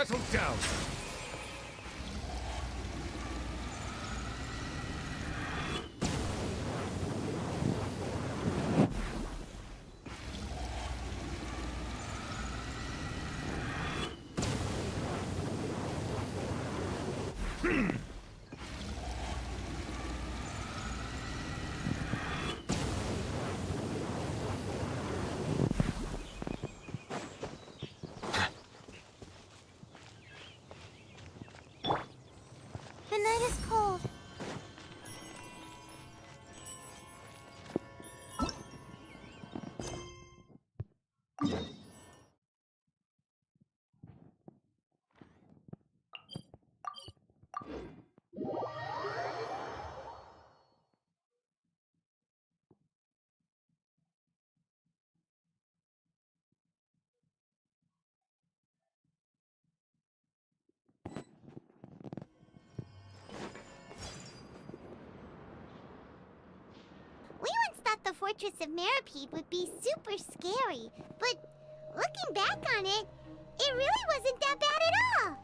settle down. The night is cold. We once thought the Fortress of Maripede would be super scary, but looking back on it, it really wasn't that bad at all.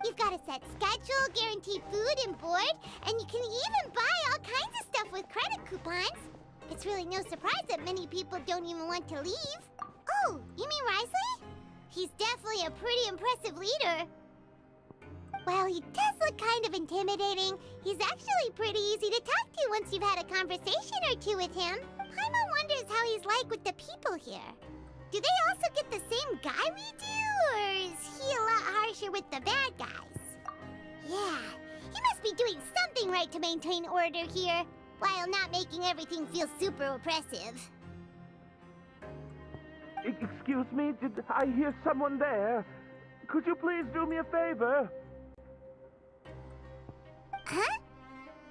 You've got a set schedule, guaranteed food and board, and you can even buy all kinds of stuff with credit coupons. It's really no surprise that many people don't even want to leave. Oh, you mean Wriothesly? He's definitely a pretty impressive leader. While he does look kind of intimidating, he's actually pretty easy to talk to once you've had a conversation or two with him. Paimon wonders how he's like with the people here. Do they also get the same guy we do, or is he a lot harsher with the bad guys? Yeah, he must be doing something right to maintain order here, while not making everything feel super oppressive. Excuse me, did I hear someone there? Could you please do me a favor? Huh?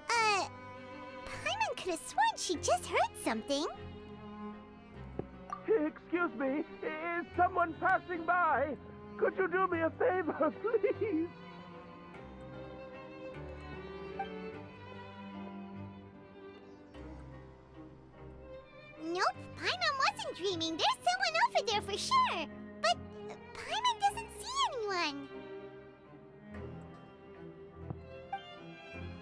Paimon could have sworn she just heard something. Excuse me, is someone passing by? Could you do me a favor, please? Nope, Paimon wasn't dreaming. There's someone over there for sure. But Paimon doesn't see anyone.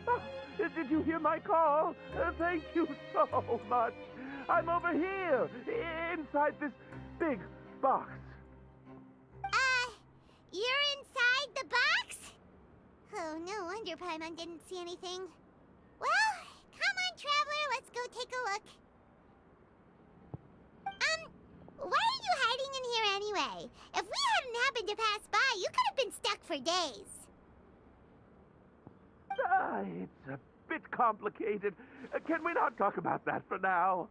Oh, did you hear my call? Thank you so much. I'm over here, inside this big box. You're inside the box? Oh, no wonder Paimon didn't see anything. Well, come on, Traveler, let's go take a look. Why are you hiding in here anyway? If we hadn't happened to pass by, you could have been stuck for days. It's a bit complicated. Can we not talk about that for now?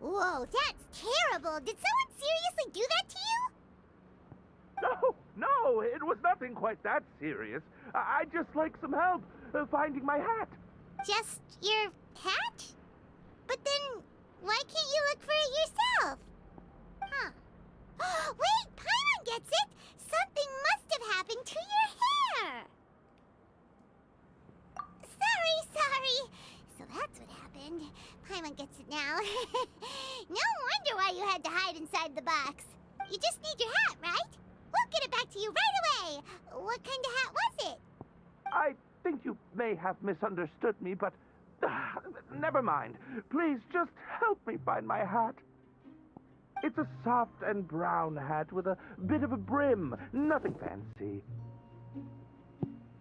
Whoa, that's terrible. Did someone seriously do that to you? No, it was nothing quite that serious. I'd just like some help finding my hat. Just your hat? But then, why can't you look for it yourself? Huh. Wait, Paimon gets it! Something must have happened to your hair! Sorry. So that's what happened. Paimon gets it now. No wonder why you had to hide inside the box. You just need your hat, right? We'll get it back to you right away. What kind of hat was it? I think you may have misunderstood me, but never mind. Please just help me find my hat. It's a soft and brown hat with a bit of a brim. Nothing fancy.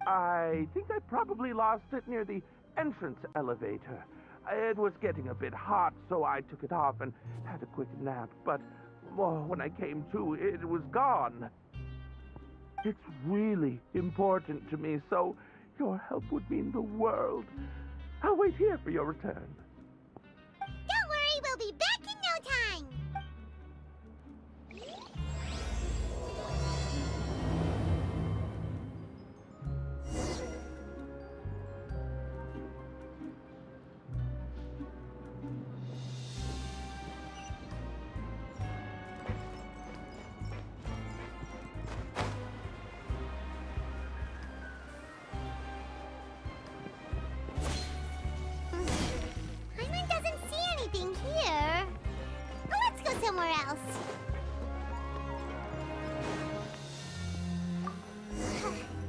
I think I probably lost it near the entrance elevator. It was getting a bit hot, so I took it off and had a quick nap. But when I came to, it was gone. It's really important to me, so your help would mean the world. I'll wait here for your return. Don't worry, we'll be back in no time.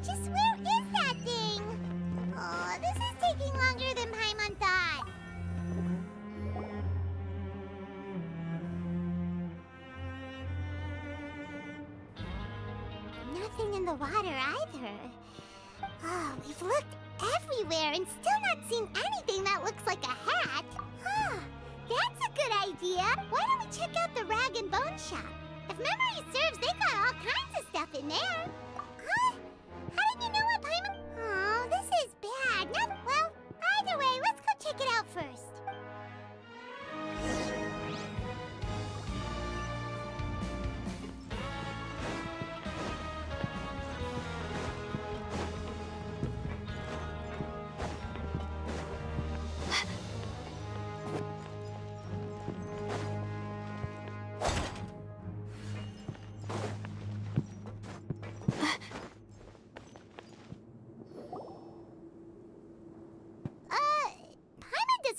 Just where is that thing? Oh, this is taking longer than Paimon thought. Nothing in the water either. Oh, we've looked everywhere and still not seen anything that looks like a hat. Huh, that's a good idea. Why don't we check out the rag and bone shop? If memory serves, they got all kinds of stuff in there. Huh? How did you know what Paimon? Oh, this is bad. Well, either way, let's go check it out first.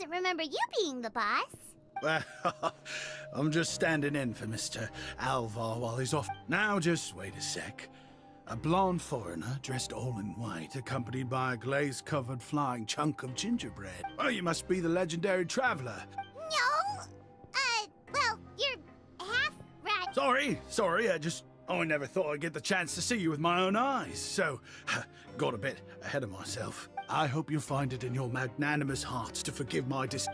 Remember you being the boss. Well, I'm just standing in for Mr. Alvar while he's off. Now, just wait a sec. A blonde foreigner, dressed all in white, accompanied by a glaze-covered flying chunk of gingerbread. Oh, you must be the legendary traveler. No. Well, you're half right. Sorry, I never thought I'd get the chance to see you with my own eyes, so got a bit ahead of myself. I hope you find it in your magnanimous hearts to forgive my There's no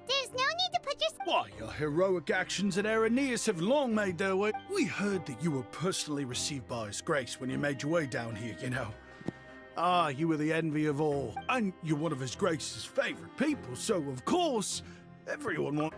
need to put your... Why, your heroic actions at Aeneas have long made their way. We heard that you were personally received by His Grace when you made your way down here, you know. Ah, you were the envy of all, and you're one of His Grace's favorite people, so of course, everyone wants...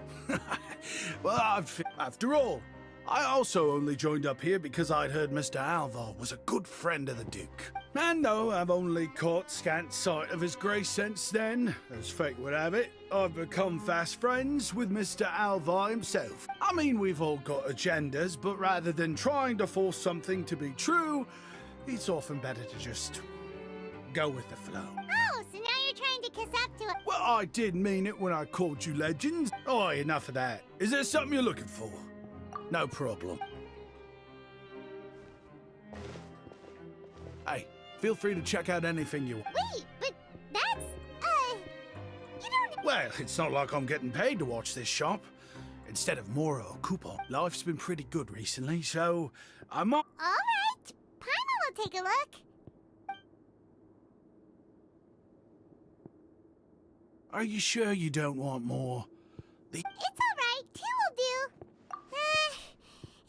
Well, after all, I also only joined up here because I'd heard Mr. Alvar was a good friend of the Duke. And though I've only caught scant sight of His Grace since then, as fate would have it, I've become fast friends with Mr. Alvar himself. I mean, we've all got agendas, but rather than trying to force something to be true, it's often better to just go with the flow. Oh, so now you're trying to kiss up to it. Well, I did mean it when I called you legends. Oh, enough of that. Is there something you're looking for? No problem. Hey, feel free to check out anything you want. Wait, but that's, you don't... Well, it's not like I'm getting paid to watch this shop. Instead of Mora or coupon, life's been pretty good recently, so I might... All right, Paimon will take a look. Are you sure you don't want more? It's all right, 2 will do.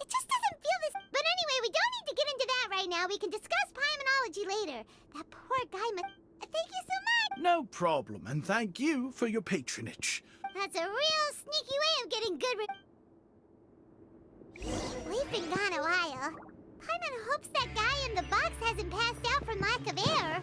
It just doesn't feel this... But anyway, we don't need to get into that right now. We can discuss Paimanology later. That poor guy must... Thank you so much. No problem, and thank you for your patronage. That's a real sneaky way of getting good... We've been gone a while. Paimon hopes that guy in the box hasn't passed out from lack of air.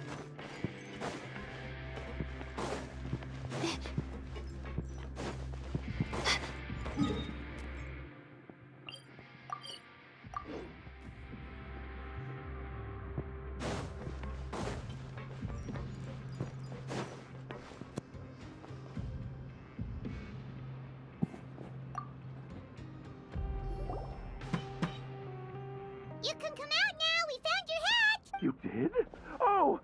You can come out now. We found your hat. You did? Oh,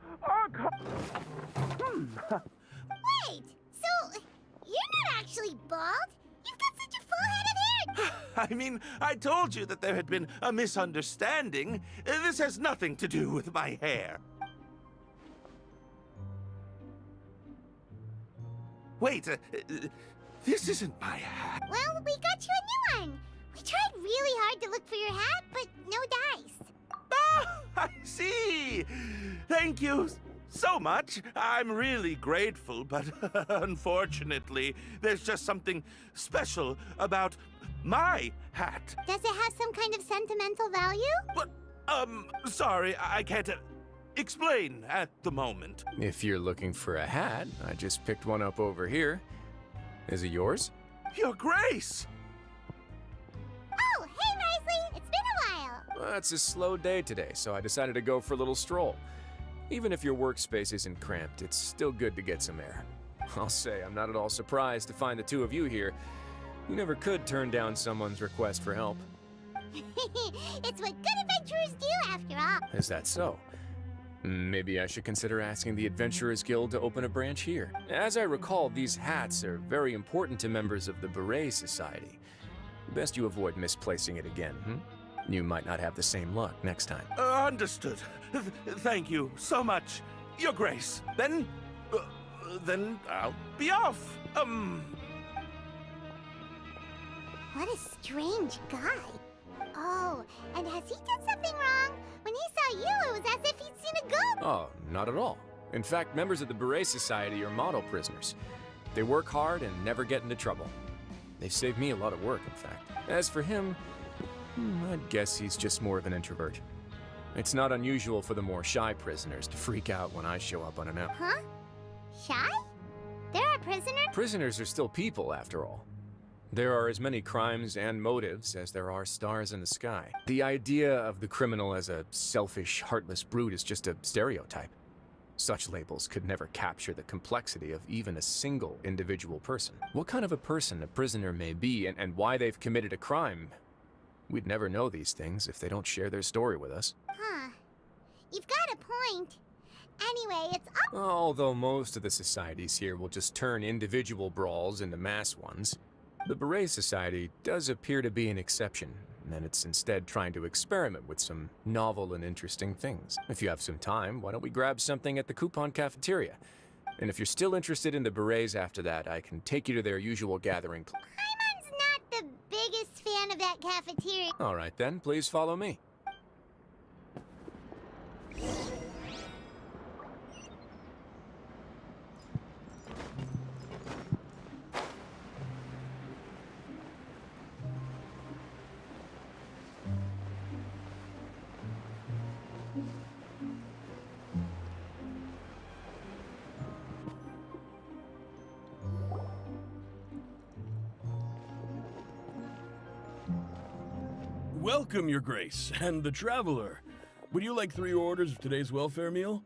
Wait, so you're not actually bald? You've got such a full head of hair. I mean, I told you that there had been a misunderstanding. This has nothing to do with my hair. Wait, this isn't my hat. Well, we got you a new one. We tried really hard to look for your hat, but no dice. Ah, I see. Thank you so much. I'm really grateful, but unfortunately, there's just something special about my hat. Does it have some kind of sentimental value? But, sorry, I can't explain at the moment. If you're looking for a hat, I just picked one up over here. Is it yours? Your Grace! Oh, hey, Wriothesly! It's been a while. Well, it's a slow day today, so I decided to go for a little stroll. Even if your workspace isn't cramped, it's still good to get some air. I'll say, I'm not at all surprised to find the two of you here. You never could turn down someone's request for help. It's what good adventurers do, after all. Is that so? Maybe I should consider asking the Adventurers Guild to open a branch here. As I recall, these hats are very important to members of the Beret Society. Best you avoid misplacing it again, You might not have the same luck next time. Understood. Thank you so much, Your Grace. Then I'll be off. What a strange guy. Oh, and has he done something wrong? When he saw you, it was as if he'd seen a ghost. Oh, not at all. In fact, members of the Beret Society are model prisoners. They work hard and never get into trouble. They've saved me a lot of work, in fact. As for him, I'd guess he's just more of an introvert. It's not unusual for the more shy prisoners to freak out when I show up unannounced. Huh? Shy? They're a prisoner? Prisoners are still people, after all. There are as many crimes and motives as there are stars in the sky. The idea of the criminal as a selfish, heartless brute is just a stereotype. Such labels could never capture the complexity of even a single individual person. What kind of a person a prisoner may be and why they've committed a crime, we'd never know these things if they don't share their story with us. Huh. You've got a point. Anyway, it's up. Although most of the societies here will just turn individual brawls into mass ones, the Beret Society does appear to be an exception, and it's instead trying to experiment with some novel and interesting things. If you have some time, why don't we grab something at the Coupon Cafeteria? And if you're still interested in the Berets after that, I can take you to their usual gathering place. Paimon's not the biggest fan of that cafeteria. All right then, please follow me. Welcome, Your Grace, and the Traveler. Would you like 3 orders of today's welfare meal?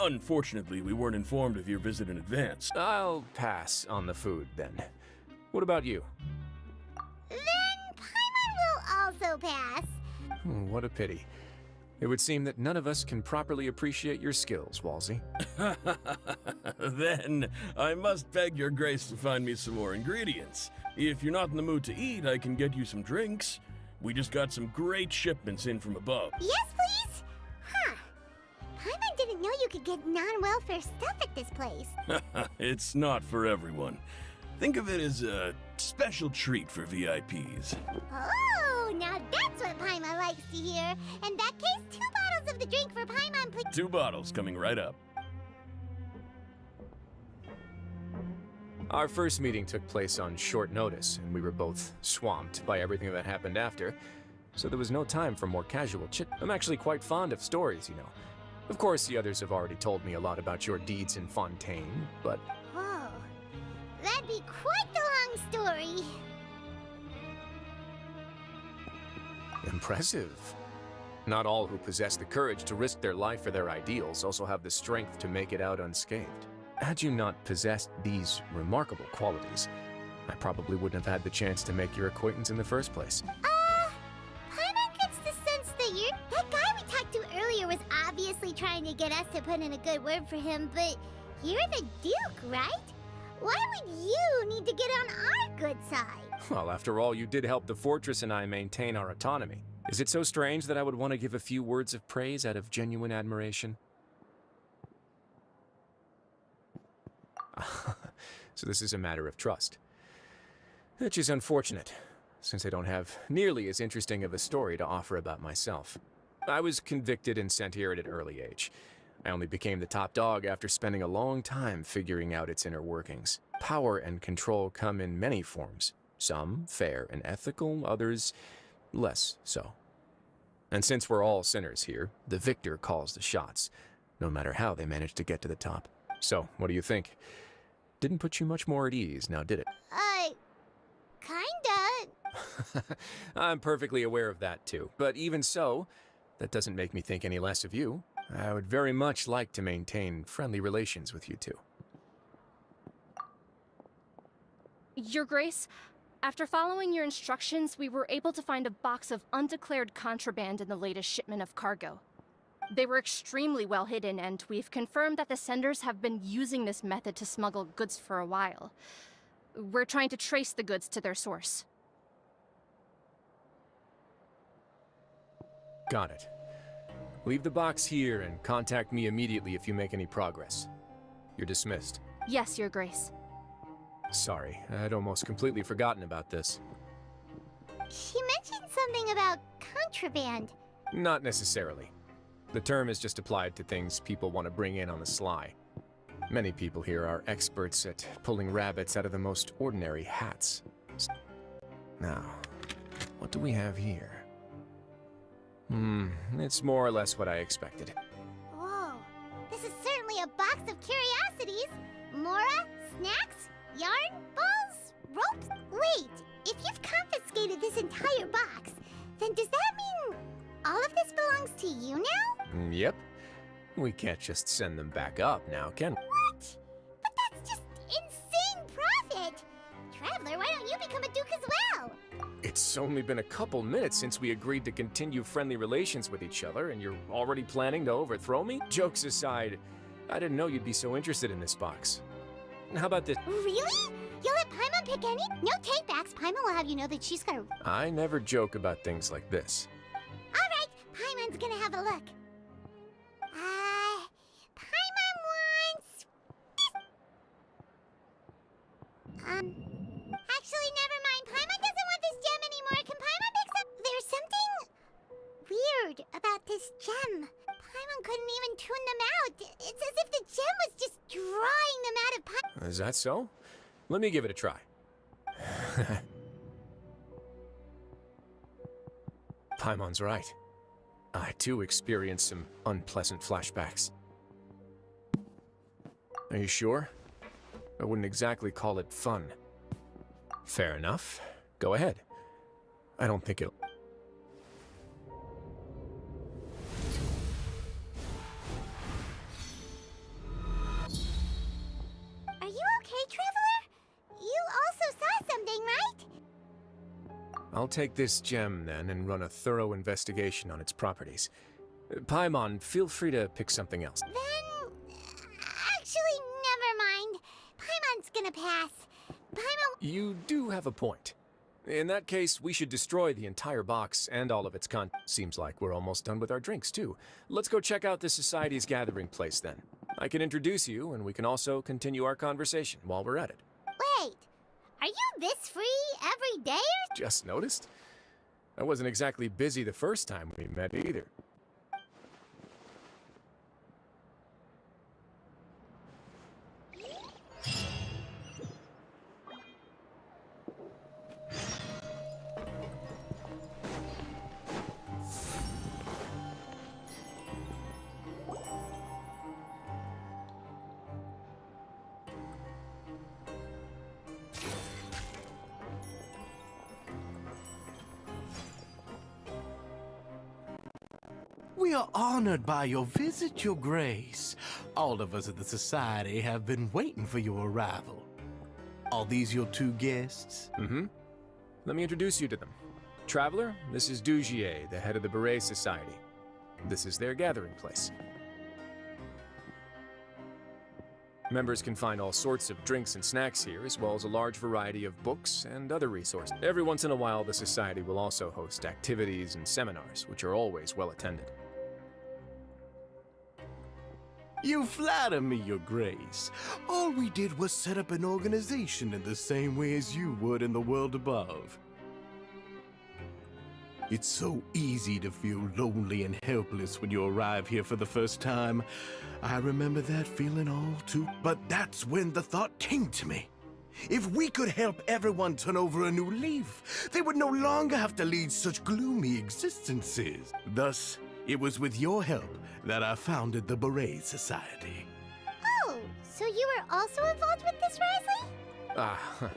Unfortunately, we weren't informed of your visit in advance. I'll pass on the food, then. What about you? Then Paimon will also pass. What a pity. It would seem that none of us can properly appreciate your skills, Walsey. Then, I must beg Your Grace to find me some more ingredients. If you're not in the mood to eat, I can get you some drinks. We just got some great shipments in from above. Yes, please? Huh. Paimon didn't know you could get non-welfare stuff at this place. It's not for everyone. Think of it as a special treat for VIPs. Oh, now that's what Paimon likes to hear. In that case, 2 bottles of the drink for Paimon, please. 2 bottles coming right up. Our first meeting took place on short notice, and we were both swamped by everything that happened after, so there was no time for more casual chit. I'm actually quite fond of stories, you know. Of course, the others have already told me a lot about your deeds in Fontaine, but... Whoa. That'd be quite the long story. Impressive. Not all who possess the courage to risk their life for their ideals also have the strength to make it out unscathed. Had you not possessed these remarkable qualities, I probably wouldn't have had the chance to make your acquaintance in the first place. Paimon gets the sense that that guy we talked to earlier was obviously trying to get us to put in a good word for him, but you're the Duke, right? Why would you need to get on our good side? Well, after all, you did help the fortress and I maintain our autonomy. Is it so strange that I would want to give a few words of praise out of genuine admiration? So this is a matter of trust. Which is unfortunate, since I don't have nearly as interesting of a story to offer about myself. I was convicted and sent here at an early age. I only became the top dog after spending a long time figuring out its inner workings. Power and control come in many forms. Some fair and ethical, others less so. And since we're all sinners here, the victor calls the shots, no matter how they manage to get to the top. So, what do you think? Didn't put you much more at ease, now did it? Kinda. I'm perfectly aware of that too. But even so, that doesn't make me think any less of you. I would very much like to maintain friendly relations with you two. Your Grace, after following your instructions, we were able to find a box of undeclared contraband in the latest shipment of cargo. They were extremely well hidden, and we've confirmed that the senders have been using this method to smuggle goods for a while. We're trying to trace the goods to their source. Got it. Leave the box here and contact me immediately if you make any progress. You're dismissed. Yes, Your Grace. Sorry, I'd almost completely forgotten about this. She mentioned something about contraband. Not necessarily. The term is just applied to things people want to bring in on the sly. Many people here are experts at pulling rabbits out of the most ordinary hats. Now, what do we have here? It's more or less what I expected. Whoa, this is certainly a box of curiosities. Mora, snacks, yarn, balls, ropes. Wait, if you've confiscated this entire box, then does that mean all of this belongs to you now? Yep. We can't just send them back up now, can we? What? But that's just insane profit! Traveler, why don't you become a duke as well? It's only been a couple minutes since we agreed to continue friendly relations with each other, and you're already planning to overthrow me? Jokes aside, I didn't know you'd be so interested in this box. How about this? Really? You'll let Paimon pick any? No takebacks. Paimon will have you know that she's got a... I never joke about things like this. Alright, Paimon's gonna have a look. Paimon wants... Actually, never mind. Paimon doesn't want this gem anymore. Can Paimon pick some... There's something weird about this gem. Paimon couldn't even tune them out. It's as if the gem was just drawing them out of Paimon. Is that so? Let me give it a try. Paimon's right. I too experienced some unpleasant flashbacks. Are you sure? I wouldn't exactly call it fun. Fair enough. Go ahead. I don't think it'll... Are you okay, Traveler? You also saw something, right? I'll take this gem then and run a thorough investigation on its properties. Paimon, feel free to pick something else. Then... Actually, never mind. Paimon's gonna pass. Paimon... You do have a point. In that case, we should destroy the entire box and all of its Seems like we're almost done with our drinks, too. Let's go check out the Society's gathering place, then. I can introduce you, and we can also continue our conversation while we're at it. Wait, are you this free every day or... Just noticed? I wasn't exactly busy the first time we met, either. We are honored by your visit, Your Grace. All of us at the Society have been waiting for your arrival. Are these your two guests? Mm-hmm. Let me introduce you to them. Traveler, this is Dugier, the head of the Beret Society. This is their gathering place. Members can find all sorts of drinks and snacks here, as well as a large variety of books and other resources. Every once in a while, the Society will also host activities and seminars, which are always well attended. You flatter me, Your Grace. All we did was set up an organization in the same way as you would in the world above. It's so easy to feel lonely and helpless when you arrive here for the first time. I remember that feeling all too... But that's when the thought came to me. If we could help everyone turn over a new leaf, they would no longer have to lead such gloomy existences. Thus, it was with your help that I founded the Beret Society. Oh, so you were also involved with this, Wriothesly?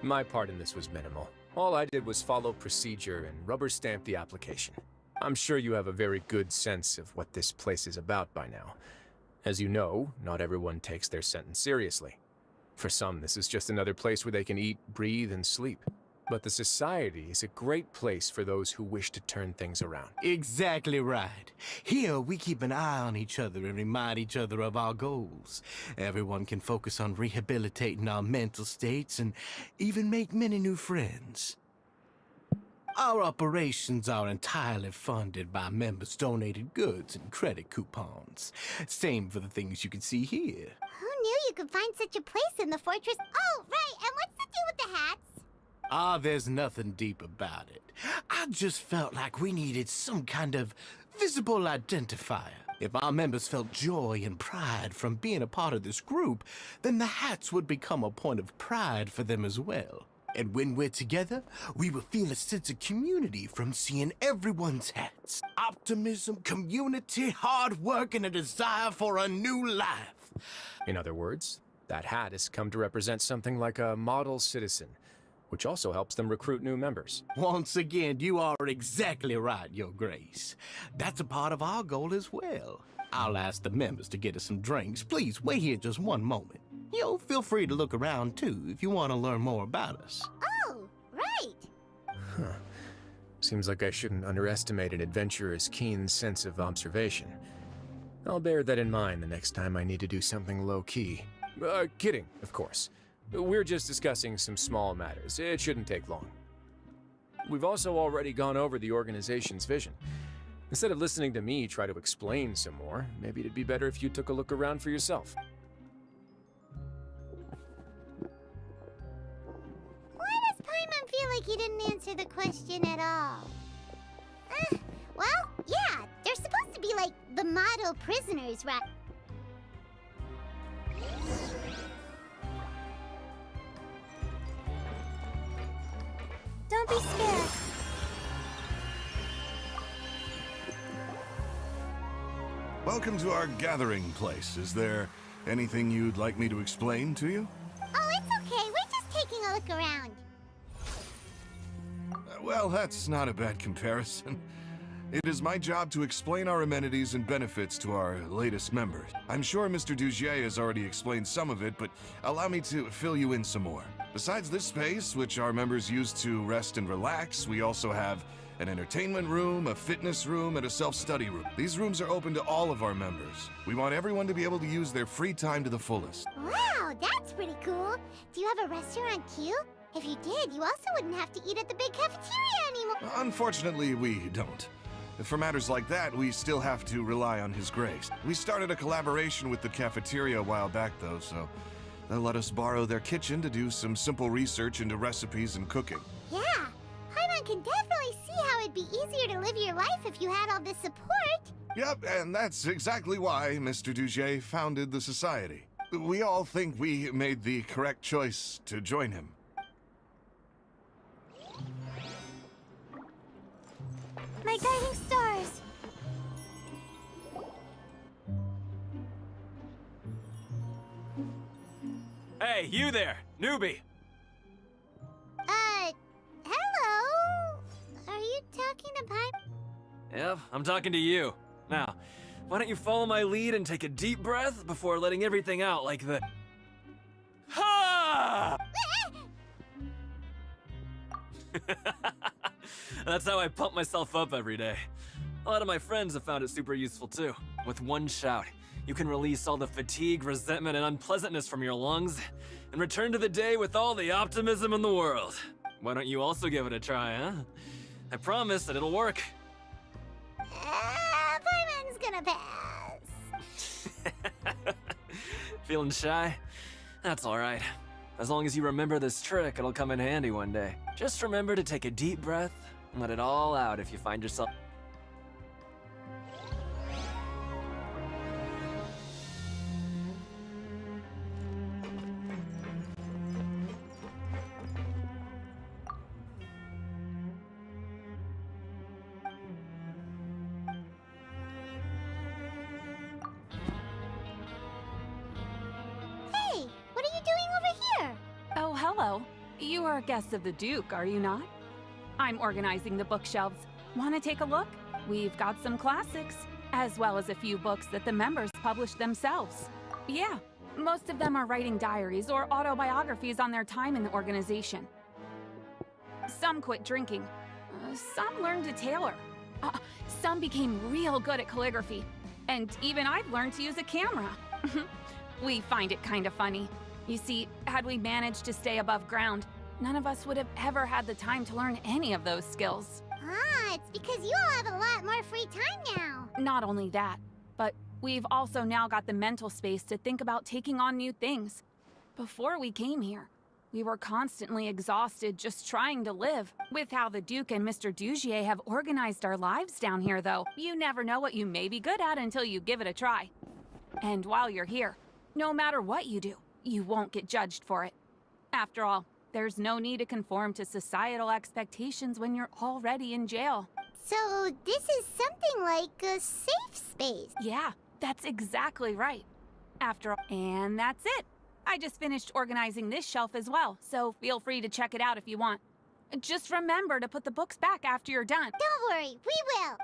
My part in this was minimal. All I did was follow procedure and rubber stamp the application. I'm sure you have a very good sense of what this place is about by now. As you know, not everyone takes their sentence seriously. For some, this is just another place where they can eat, breathe, and sleep. But the Society is a great place for those who wish to turn things around. Exactly right. Here, we keep an eye on each other and remind each other of our goals. Everyone can focus on rehabilitating our mental states and even make many new friends. Our operations are entirely funded by members' donated goods and credit coupons. Same for the things you can see here. Who knew you could find such a place in the fortress? Oh, right, and what's the deal with the hats? Ah, there's nothing deep about it. I just felt like we needed some kind of visible identifier. If our members felt joy and pride from being a part of this group, then the hats would become a point of pride for them as well. And when we're together, we will feel a sense of community from seeing everyone's hats. Optimism, community, hard work, and a desire for a new life. In other words, that hat has come to represent something like a model citizen, which also helps them recruit new members. Once again, you are exactly right, Your Grace. That's a part of our goal as well. I'll ask the members to get us some drinks. Please wait here just one moment. Feel free to look around too if you want to learn more about us. Oh, right. Huh. Seems like I shouldn't underestimate an adventurer's keen sense of observation. I'll bear that in mind the next time I need to do something low-key. Kidding, of course. We're just discussing some small matters. It shouldn't take long. We've also already gone over the organization's vision. Instead of listening to me try to explain some more, maybe it'd be better if you took a look around for yourself. Why does Paimon feel like he didn't answer the question at all? Well, yeah, they're supposed to be like the model prisoners, right? Don't be scared. Welcome to our gathering place. Is there anything you'd like me to explain to you? Oh, it's okay. We're just taking a look around. Well, that's not a bad comparison. It is my job to explain our amenities and benefits to our latest members. I'm sure Mr. Dugier has already explained some of it, but allow me to fill you in some more. Besides this space, which our members use to rest and relax, we also have an entertainment room, a fitness room, and a self-study room. These rooms are open to all of our members. We want everyone to be able to use their free time to the fullest. Wow, that's pretty cool. Do you have a restaurant too? If you did, you also wouldn't have to eat at the big cafeteria anymore. Unfortunately, we don't. For matters like that, we still have to rely on His Grace. We started a collaboration with the cafeteria a while back, though, so they'll let us borrow their kitchen to do some simple research into recipes and cooking. Yeah, Paimon can definitely see how it'd be easier to live your life if you had all this support. Yep, and that's exactly why Mr. Dugier founded the Society. We all think we made the correct choice to join him. My guiding stars. Hey, you there, newbie! Hello? Are you talking to Paimon? Yep, I'm talking to you. Now, why don't you follow my lead and take a deep breath before letting everything out like the... Ha! That's how I pump myself up every day. A lot of my friends have found it super useful too. With one shout, you can release all the fatigue, resentment, and unpleasantness from your lungs and return to the day with all the optimism in the world. Why don't you also give it a try, huh? I promise that it'll work. Paimon's gonna pass. Feeling shy? That's alright. As long as you remember this trick, it'll come in handy one day. Just remember to take a deep breath and let it all out if you find yourself... Hey, what are you doing over here? Oh, hello. You are guests of the Duke, are you not? I'm organizing the bookshelves. Want to take a look? We've got some classics, as well as a few books that the members published themselves. Yeah, most of them are writing diaries or autobiographies on their time in the organization. Some quit drinking. Some learned to tailor. Some became real good at calligraphy. And even I've learned to use a camera. We find it kind of funny. You see, had we managed to stay above ground, none of us would have ever had the time to learn any of those skills. Ah, it's because you all have a lot more free time now. Not only that, but we've also now got the mental space to think about taking on new things. Before we came here, we were constantly exhausted just trying to live. With how the Duke and Mr. Dugier have organized our lives down here, though, you never know what you may be good at until you give it a try. And while you're here, no matter what you do, you won't get judged for it. After all, there's no need to conform to societal expectations when you're already in jail. So this is something like a safe space. Yeah, that's exactly right. After all, and that's it. I just finished organizing this shelf as well, so feel free to check it out if you want. Just remember to put the books back after you're done. Don't worry, we will.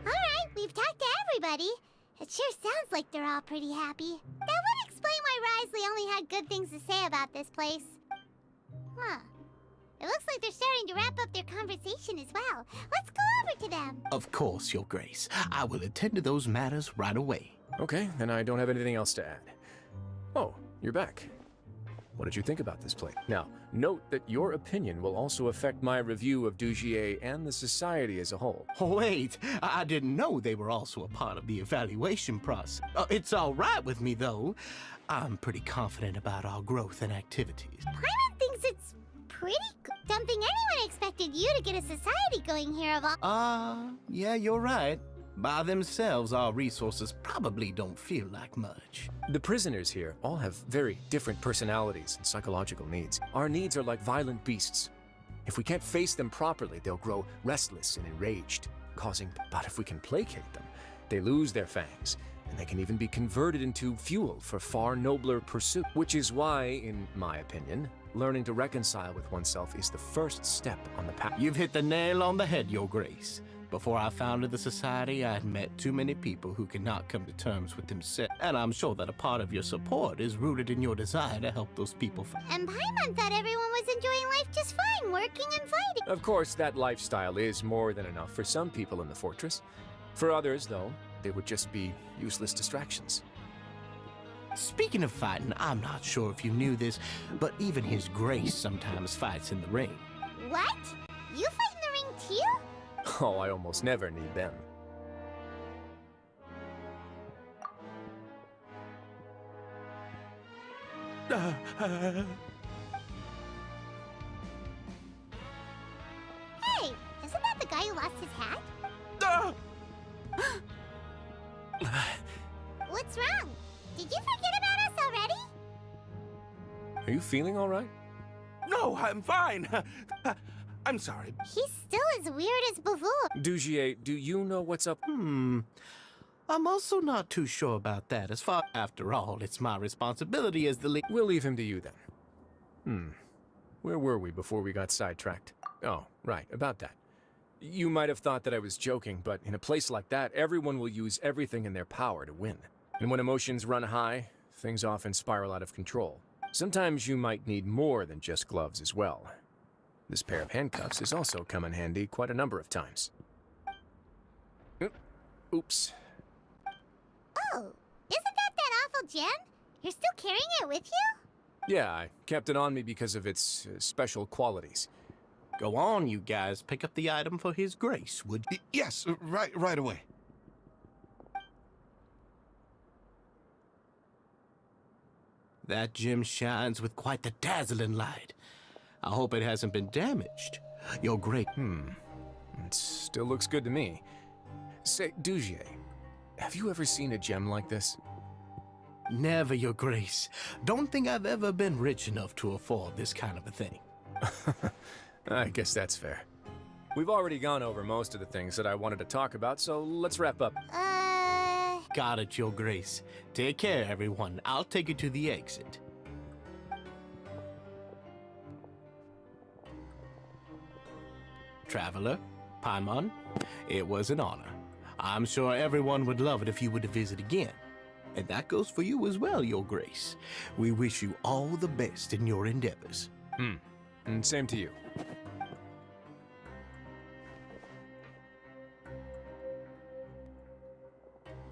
Alright, we've talked to everybody. It sure sounds like they're all pretty happy. That would explain why Wriothesly only had good things to say about this place. Huh. It looks like they're starting to wrap up their conversation as well. Let's go over to them. Of course, Your Grace. I will attend to those matters right away. Okay, then I don't have anything else to add. Oh, you're back. What did you think about this place? Now, note that your opinion will also affect my review of Dugier and the society as a whole. Wait, I didn't know they were also a part of the evaluation process. It's all right with me, though. I'm pretty confident about our growth and activities. Paimon thinks it's pretty good. Don't think anyone expected you to get a society going here of all. Yeah, you're right. By themselves, our resources probably don't feel like much. The prisoners here all have very different personalities and psychological needs. Our needs are like violent beasts. If we can't face them properly, they'll grow restless and enraged, but if we can placate them, they lose their fangs, and they can even be converted into fuel for far nobler pursuit. Which is why, in my opinion, learning to reconcile with oneself is the first step on the path. You've hit the nail on the head, Your Grace. Before I founded the Society, I had met too many people who could not come to terms with themselves, and I'm sure that a part of your support is rooted in your desire to help those people. And Paimon thought everyone was enjoying life just fine, working and fighting. Of course, that lifestyle is more than enough for some people in the fortress. For others, though, they would just be useless distractions. Speaking of fighting, I'm not sure if you knew this, but even His Grace sometimes fights in the ring. What? You fight in the ring too? Oh, I almost never need them. Hey, isn't that the guy who lost his hat? What's wrong? Did you forget about us already? Are you feeling all right? No, I'm fine. I'm sorry. He's still as weird as before. Dugier, do you know what's up? I'm also not too sure about that. After all, it's my responsibility as the lead. We'll leave him to you then. Where were we before we got sidetracked? Oh, right, about that. You might have thought that I was joking, but in a place like that, everyone will use everything in their power to win. And when emotions run high, things often spiral out of control. Sometimes you might need more than just gloves as well. This pair of handcuffs has also come in handy quite a number of times. Oops. Oh, isn't that awful gem? You're still carrying it with you? Yeah, I kept it on me because of its special qualities. Go on, you guys. Pick up the item for His Grace, would you? Yes, right away. That gem shines with quite the dazzling light. I hope it hasn't been damaged. Your Grace. It still looks good to me. Say, Dugier, have you ever seen a gem like this? Never, Your Grace. Don't think I've ever been rich enough to afford this kind of a thing. I guess that's fair. We've already gone over most of the things that I wanted to talk about, so let's wrap up. Got it, Your Grace. Take care, everyone. I'll take you to the exit. Traveler, Paimon, it was an honor. I'm sure everyone would love it if you were to visit again. And that goes for you as well, Your Grace. We wish you all the best in your endeavors. And same to you.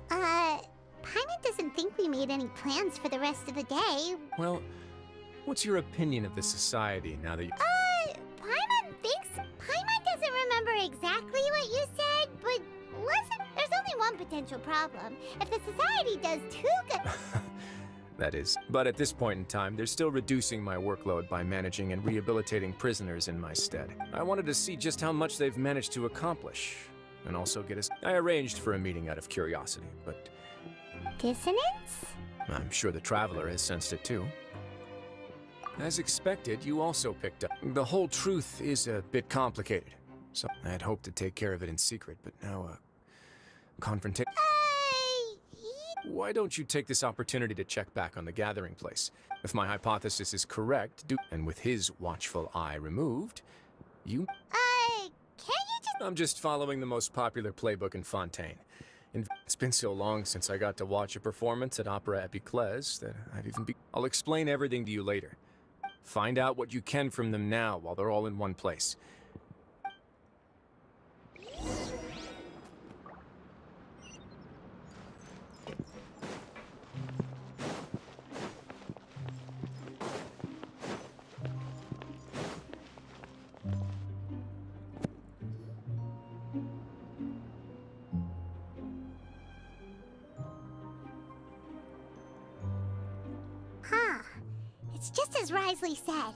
Paimon doesn't think we made any plans for the rest of the day. Well, what's your opinion of the society now that you... Paimon doesn't remember exactly what you said, but there's only one potential problem. If the society does too good... That is. But at this point in time, they're still reducing my workload by managing and rehabilitating prisoners in my stead. I wanted to see just how much they've managed to accomplish, and also get us... I arranged for a meeting out of curiosity, but... Dissonance? I'm sure the Traveler has sensed it too. As expected, you also picked up. The whole truth is a bit complicated, so I had hoped to take care of it in secret, but now, confrontation... Why don't you take this opportunity to check back on the gathering place? If my hypothesis is correct, and with his watchful eye removed, you... Can't you just... I'm just following the most popular playbook in Fontaine. It's been so long since I got to watch a performance at Opera Epiclese that I've even I'll explain everything to you later. Find out what you can from them now while they're all in one place. It's just as Wriothesly said.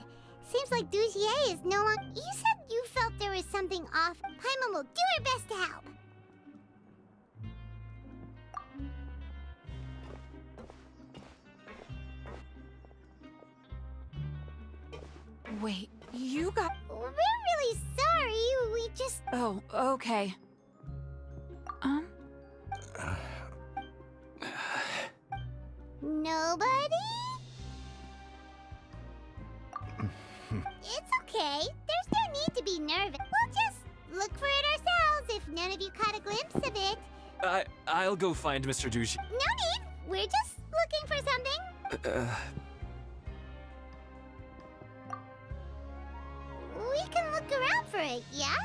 Seems like Dugier is no longer... You said you felt there was something off. Paimon will do her best to help. Wait, you got... We're really sorry. We just... Oh, okay. Nobody? It's okay. There's no need to be nervous. We'll just look for it ourselves if none of you caught a glimpse of it. I'll go find Mr. Douche. No need. We're just looking for something. We can look around for it, yeah?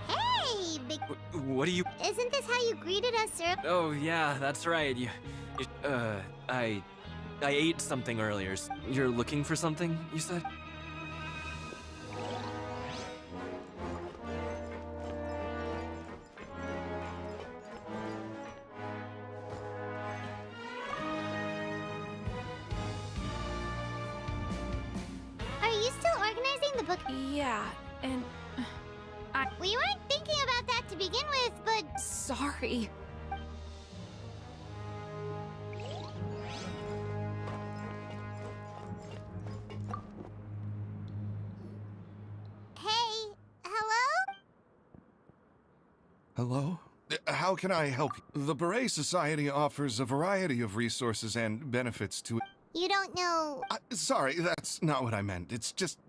Hey, big... What do you... Isn't this how you greeted us earlier? Oh, yeah, that's right. I ate something earlier. You're looking for something, you said? Are you still organizing the book? Yeah, and... We weren't thinking about that to begin with, but... Sorry. Hey, hello? Hello? How can I help you? The Beret Society offers a variety of resources and benefits to... You don't know... Sorry, that's not what I meant. It's just...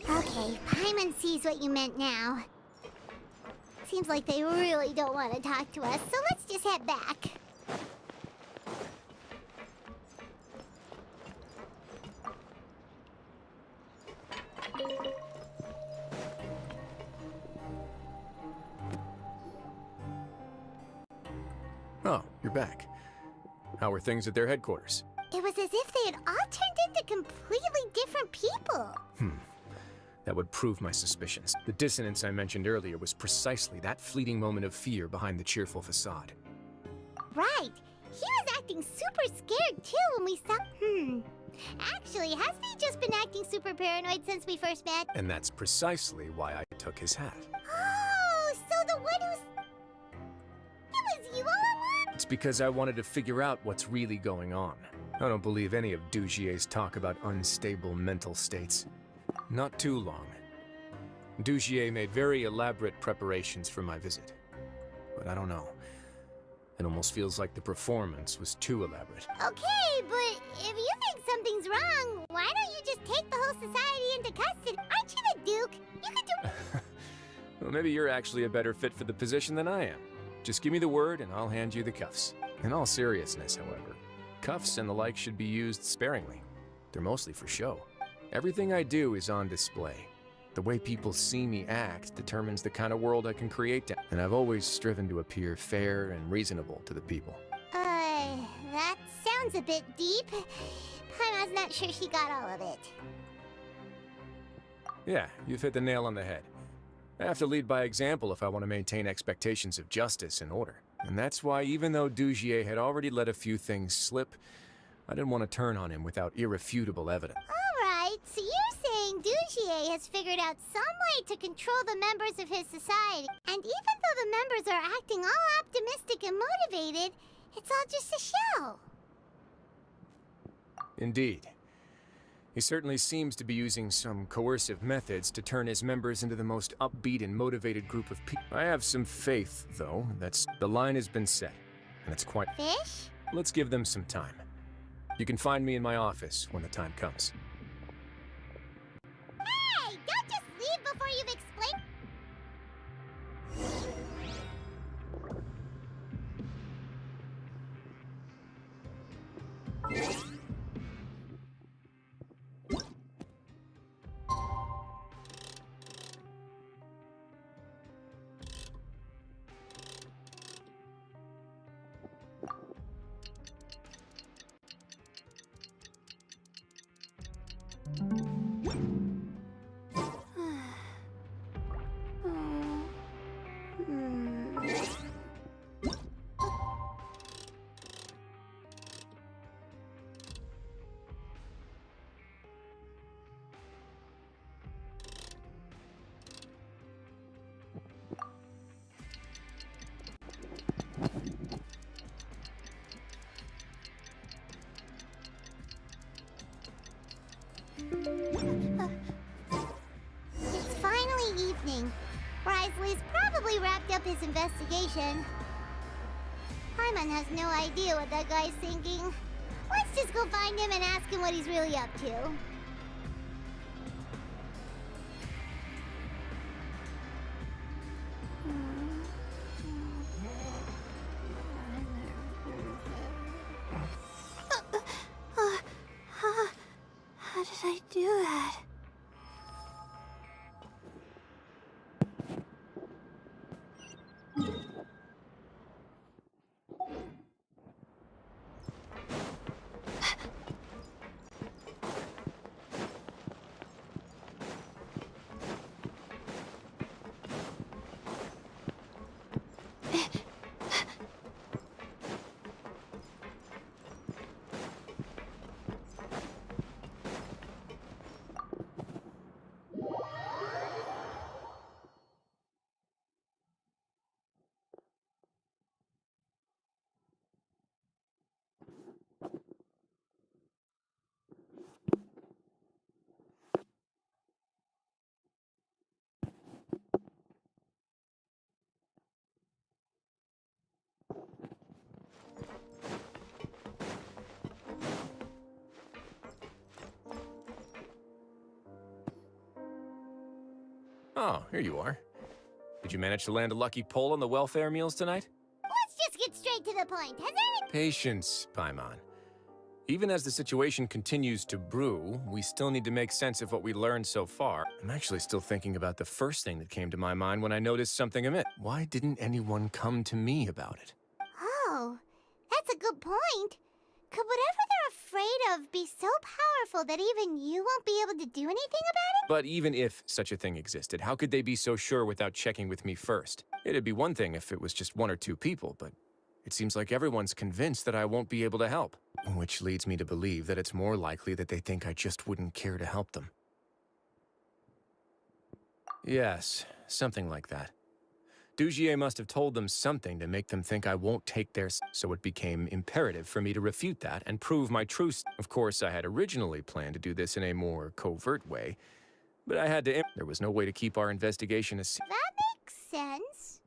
Okay, Paimon sees what you meant now. Seems like they really don't want to talk to us, so let's just head back. Oh, you're back. How were things at their headquarters? It was as if they had all turned into completely different people. That would prove my suspicions. The dissonance I mentioned earlier was precisely that fleeting moment of fear behind the cheerful facade. Right. He was acting super scared too when we saw... Actually, hasn't he just been acting super paranoid since we first met? And that's precisely why I took his hat. Oh, so the one who's... It was you all along? It's because I wanted to figure out what's really going on. I don't believe any of Dugier's talk about unstable mental states. Not too long. Dugier made very elaborate preparations for my visit. but I don't know. It almost feels like the performance was too elaborate. Okay, but if you think something's wrong, why don't you just take the whole society into custody? Aren't you the Duke? You can do... Well, maybe you're actually a better fit for the position than I am. Just give me the word and I'll hand you the cuffs. In all seriousness, however, cuffs and the like should be used sparingly. They're mostly for show. Everything I do is on display. The way people see me act determines the kind of world I can create, and I've always striven to appear fair and reasonable to the people. That sounds a bit deep. Paimon's not sure she got all of it. Yeah, you've hit the nail on the head. I have to lead by example if I want to maintain expectations of justice and order. And that's why, even though Dugier had already let a few things slip, I didn't want to turn on him without irrefutable evidence. Alright, so you're saying Dugier has figured out some way to control the members of his society. And even though the members are acting all optimistic and motivated, it's all just a show. Indeed. He certainly seems to be using some coercive methods to turn his members into the most upbeat and motivated group of people. I have some faith, though, that the line has been set, and it's quite... Fish? Let's give them some time. You can find me in my office when the time comes. Hey! Don't just leave before you've explained... It's finally evening. Wriothesly's probably wrapped up his investigation. Paimon has no idea what that guy's thinking. Let's just go find him and ask him what he's really up to. How did I do that? Oh, here you are. Did you manage to land a lucky pull on the welfare meals tonight? Let's just get straight to the point. Has any... Patience, Paimon. Even as the situation continues to brew, we still need to make sense of what we learned so far. I'm actually still thinking about the first thing that came to my mind when I noticed something amiss. Why didn't anyone come to me about it? Oh, that's a good point. Could whatever they're afraid of be so powerful that even you won't be able to do anything about it? But even if such a thing existed, how could they be so sure without checking with me first? It'd be one thing if it was just one or two people, but it seems like everyone's convinced that I won't be able to help. Which leads me to believe that it's more likely that they think I just wouldn't care to help them. Yes, something like that. Dugier must have told them something to make them think I won't take their so it became imperative for me to refute that and prove my truth. Of course, I had originally planned to do this in a more covert way, but I had to... There was no way to keep our investigation a secret. That makes sense.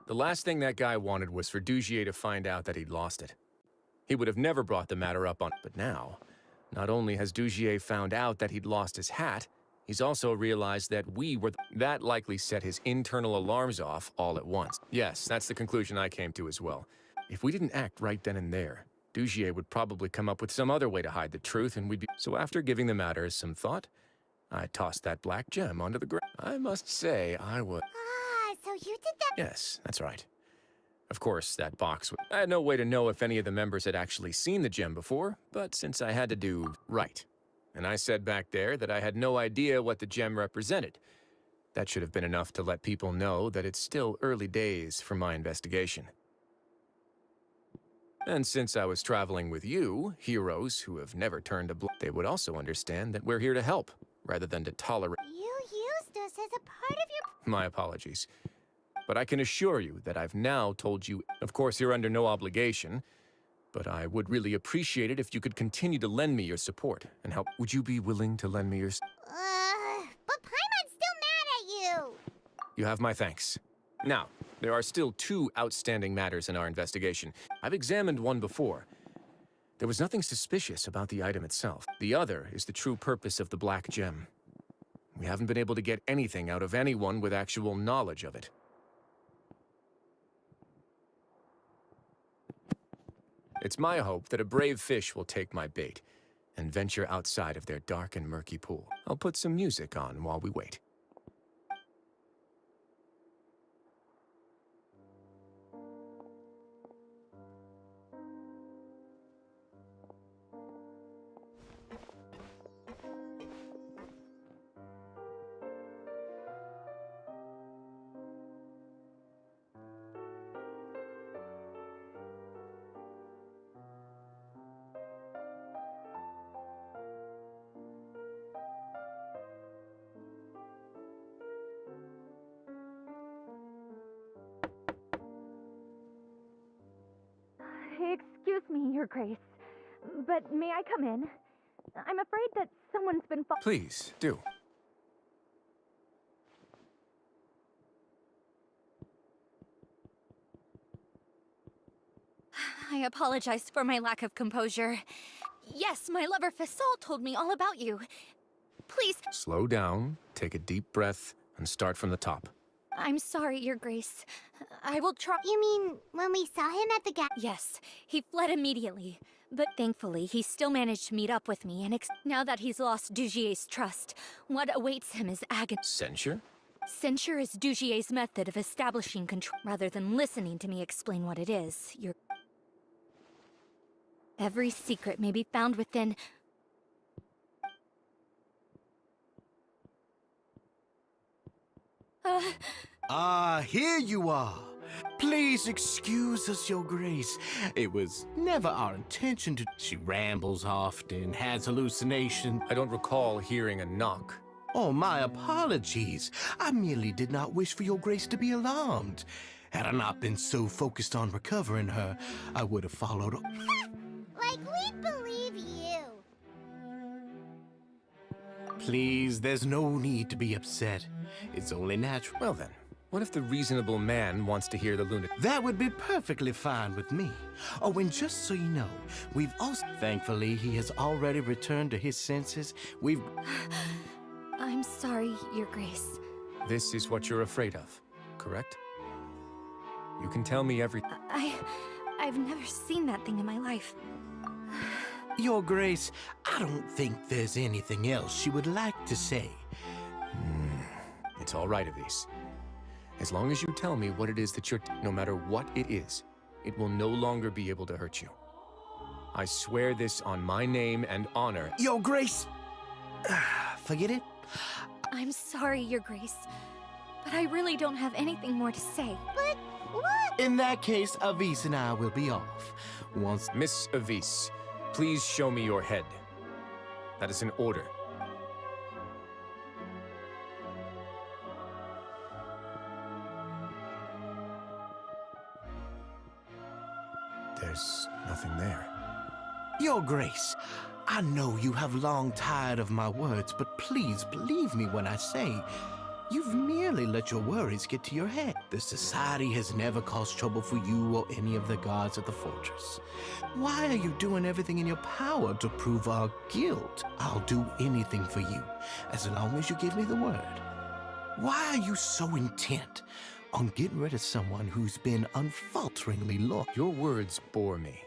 The last thing that guy wanted was for Dugier to find out that he'd lost it. He would have never brought the matter up on... But now, not only has Dugier found out that he'd lost his hat, he's also realized that we were... That likely set his internal alarms off all at once. Yes, that's the conclusion I came to as well. If we didn't act right then and there, Dugier would probably come up with some other way to hide the truth, and we'd be... So after giving the matter some thought, I tossed that black gem onto the ground. I must say, I was... Ah, so you did that? Yes, that's right. Of course, that box... I had no way to know if any of the members had actually seen the gem before, but since I had to do right. And I said back there that I had no idea what the gem represented. That should have been enough to let people know that it's still early days for my investigation. And since I was traveling with you, heroes who have never turned a they would also understand that we're here to help, rather than to tolerate... You used us as a part of your... My apologies. But I can assure you that I've now told you... Of course, you're under no obligation, but I would really appreciate it if you could continue to lend me your support and help... Would you be willing to lend me your... But Paimon's still mad at you! You have my thanks. Now, there are still 2 outstanding matters in our investigation. I've examined one before. There was nothing suspicious about the item itself. The other is the true purpose of the black gem. We haven't been able to get anything out of anyone with actual knowledge of it. It's my hope that a brave fish will take my bait and venture outside of their dark and murky pool. I'll put some music on while we wait. Excuse me, Your Grace, but may I come in? I'm afraid that someone's been Please, do. I apologize for my lack of composure. Yes, my lover Fasol told me all about you. Please... Slow down, take a deep breath, and start from the top. I'm sorry, Your Grace. I will try... You mean when we saw him at the Yes, he fled immediately. But thankfully, he still managed to meet up with me, and now that he's lost Dugier's trust, what awaits him is agony. Censure? Censure is Dugier's method of establishing control. Rather than listening to me explain what it is, Every secret may be found within... Here you are. Please excuse us, Your Grace. It was never our intention to... She rambles often, has hallucinations. I don't recall hearing a knock. Oh, my apologies. I merely did not wish for Your Grace to be alarmed. Had I not been so focused on recovering her, I would have followed... Like, we believe you. Please, there's no need to be upset. It's only natural. Well then, what if the reasonable man wants to hear the lunatic? That would be perfectly fine with me. Oh, and just so you know, we've also... Thankfully, he has already returned to his senses. I'm sorry, Your Grace. This is what you're afraid of, correct? You can tell me everything. I've never seen that thing in my life. Your Grace, I don't think there's anything else she would like to say. It's all right, Wriothesly. As long as you tell me what it is that you're... No matter what it is, it will no longer be able to hurt you. I swear this on my name and honor. Your Grace! Forget it. I'm sorry, Your Grace, but I really don't have anything more to say. But what? In that case, Avis and I will be off. Once... Miss Avis, please show me your head. That is an order. There's nothing there. Your Grace, I know you have long tired of my words, but please believe me when I say, You've merely let your worries get to your head. The Society has never caused trouble for you or any of the guards at the fortress. Why are you doing everything in your power to prove our guilt? I'll do anything for you, as long as you give me the word. Why are you so intent on getting rid of someone who's been unfalteringly loyal? Your words bore me.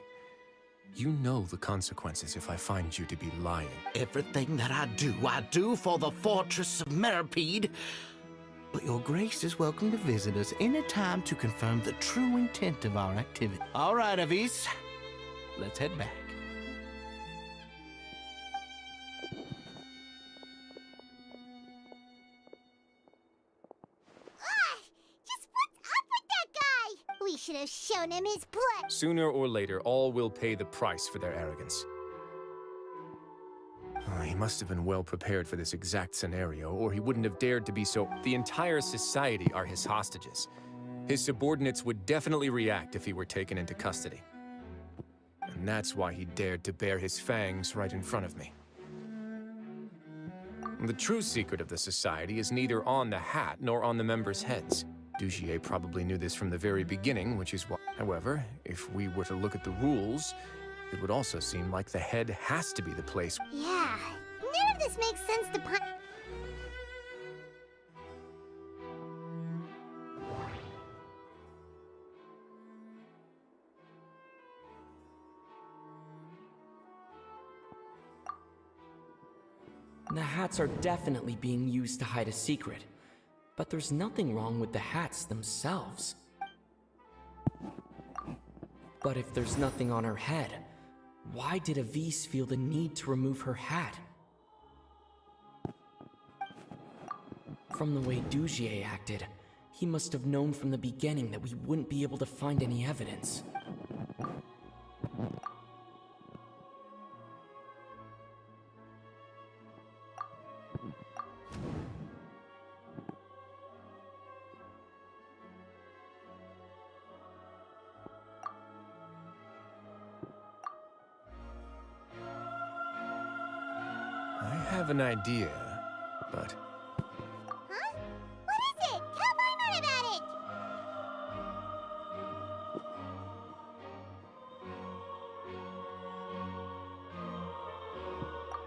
You know the consequences if I find you to be lying. Everything that I do for the Fortress of Meripede. But your grace is welcome to visit us anytime to confirm the true intent of our activity. All right, Avis. Let's head back. Just what's up with that guy? We should have shown him his blood. Sooner or later, all will pay the price for their arrogance. He must have been well prepared for this exact scenario, or he wouldn't have dared to be so... The entire society are his hostages. His subordinates would definitely react if he were taken into custody. And that's why he dared to bare his fangs right in front of me. The true secret of the society is neither on the hat nor on the members' heads. Dugier probably knew this from the very beginning, which is why... However, if we were to look at the rules, it would also seem like the head has to be the place. Yeah, none of this makes sense to The hats are definitely being used to hide a secret, but there's nothing wrong with the hats themselves. But if there's nothing on her head, why did Avis feel the need to remove her hat? From the way Dugier acted, he must have known from the beginning that we wouldn't be able to find any evidence. I have an idea, but... Huh? What is it? Tell Paimon about it!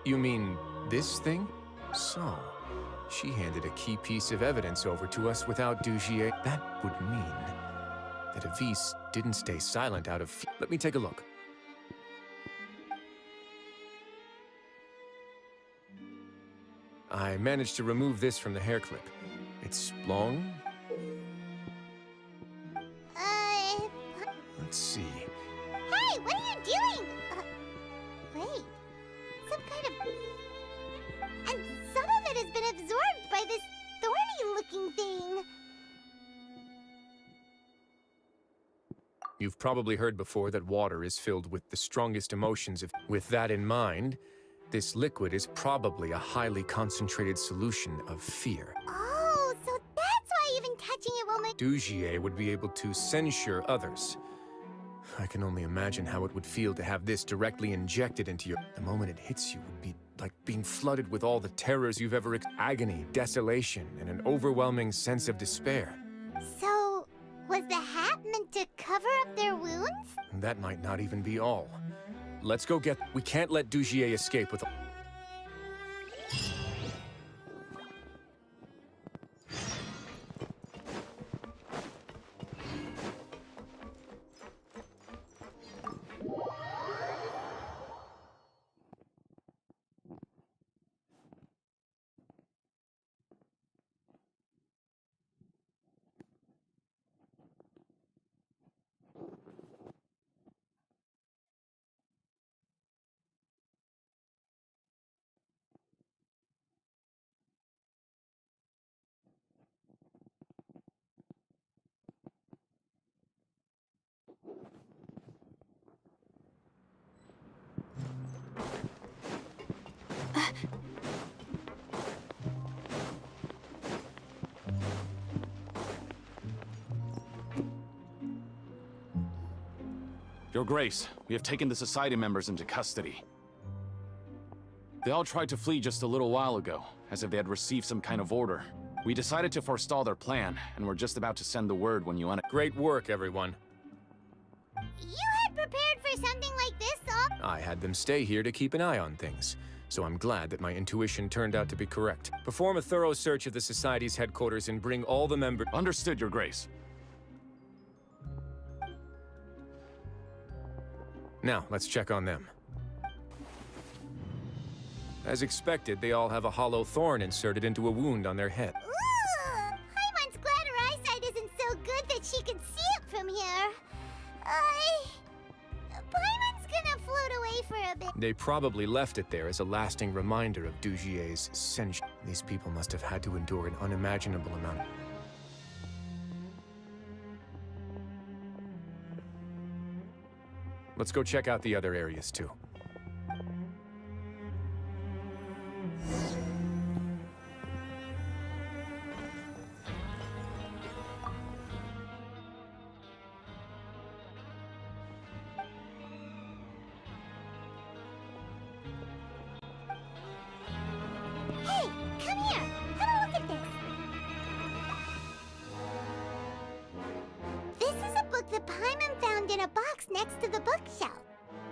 You mean this thing? So, she handed a key piece of evidence over to us without Dugier. That would mean that Avis didn't stay silent out of fear. Let me take a look. I managed to remove this from the hair clip. It's long. Let's see. Hey, what are you doing? Wait. Some kind of... And some of it has been absorbed by this thorny-looking thing. You've probably heard before that water is filled with the strongest emotions of... With that in mind, this liquid is probably a highly concentrated solution of fear. Oh, so that's why even touching it will make... Dugier would be able to censure others. I can only imagine how it would feel to have this directly injected into your... The moment it hits you would be like being flooded with all the terrors you've ever... Agony, desolation, and an overwhelming sense of despair. So, was the hat meant to cover up their wounds? That might not even be all. Let's go get... We can't let Dugier escape with... Your Grace, we have taken the Society members into custody. They all tried to flee just a little while ago, as if they had received some kind of order. We decided to forestall their plan, and we're just about to send the word when you Great work, everyone. You had prepared for something like this, I had them stay here to keep an eye on things, so I'm glad that my intuition turned out to be correct. Perform a thorough search of the Society's headquarters and bring all the members— Understood, Your Grace. Now, let's check on them. As expected, they all have a hollow thorn inserted into a wound on their head. Ooh! Paimon's glad her eyesight isn't so good that she can see it from here. Paimon's gonna float away for a bit. They probably left it there as a lasting reminder of Dugier's censure. These people must have had to endure an unimaginable amount. Let's go check out the other areas, too. Hey, come here. Have a look at this. This is a book that Paimon found in a box next to the bookshelf.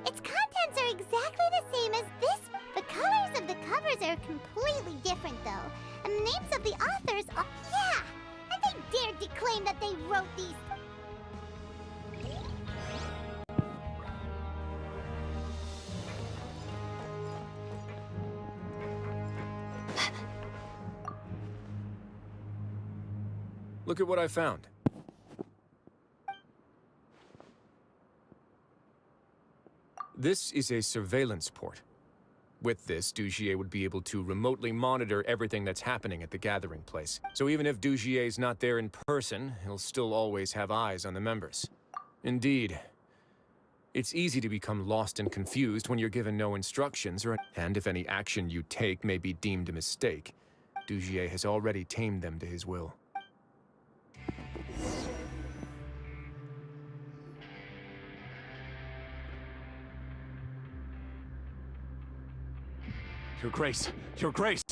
Its contents are exactly the same as this. The colors of the covers are completely different, though. And the names of the authors are— Yeah! And they dared to claim that they wrote these— Look at what I found. This is a surveillance port. With this, Dugier would be able to remotely monitor everything that's happening at the gathering place. So even if Dugier's not there in person, he'll still always have eyes on the members. Indeed. It's easy to become lost and confused when you're given no instructions, and if any action you take may be deemed a mistake. Dugier has already tamed them to his will. Your Grace! Your Grace!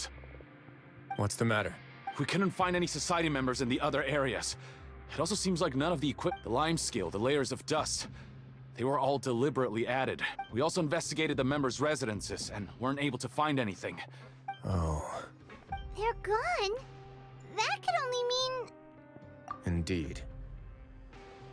What's the matter? We couldn't find any Society members in the other areas. It also seems like none of the the lime scale, the layers of dust, they were all deliberately added. We also investigated the members' residences and weren't able to find anything. Oh. They're gone? That could only mean— Indeed.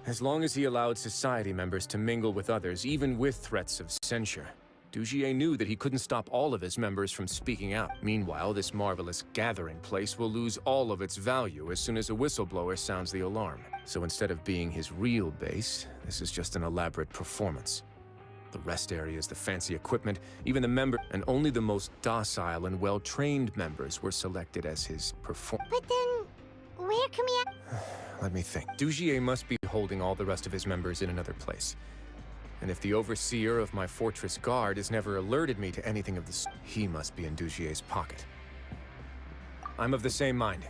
As long as he allowed Society members to mingle with others, even with threats of censure, Dugier knew that he couldn't stop all of his members from speaking out. Meanwhile, this marvelous gathering place will lose all of its value as soon as a whistleblower sounds the alarm. So instead of being his real base, this is just an elaborate performance. The rest areas, the fancy equipment, even the and only the most docile and well-trained members were selected as his But then, where can we— Let me think. Dugier must be holding all the rest of his members in another place. And if the overseer of my fortress guard has never alerted me to anything of this, he must be in Dugier's pocket. I'm of the same mind.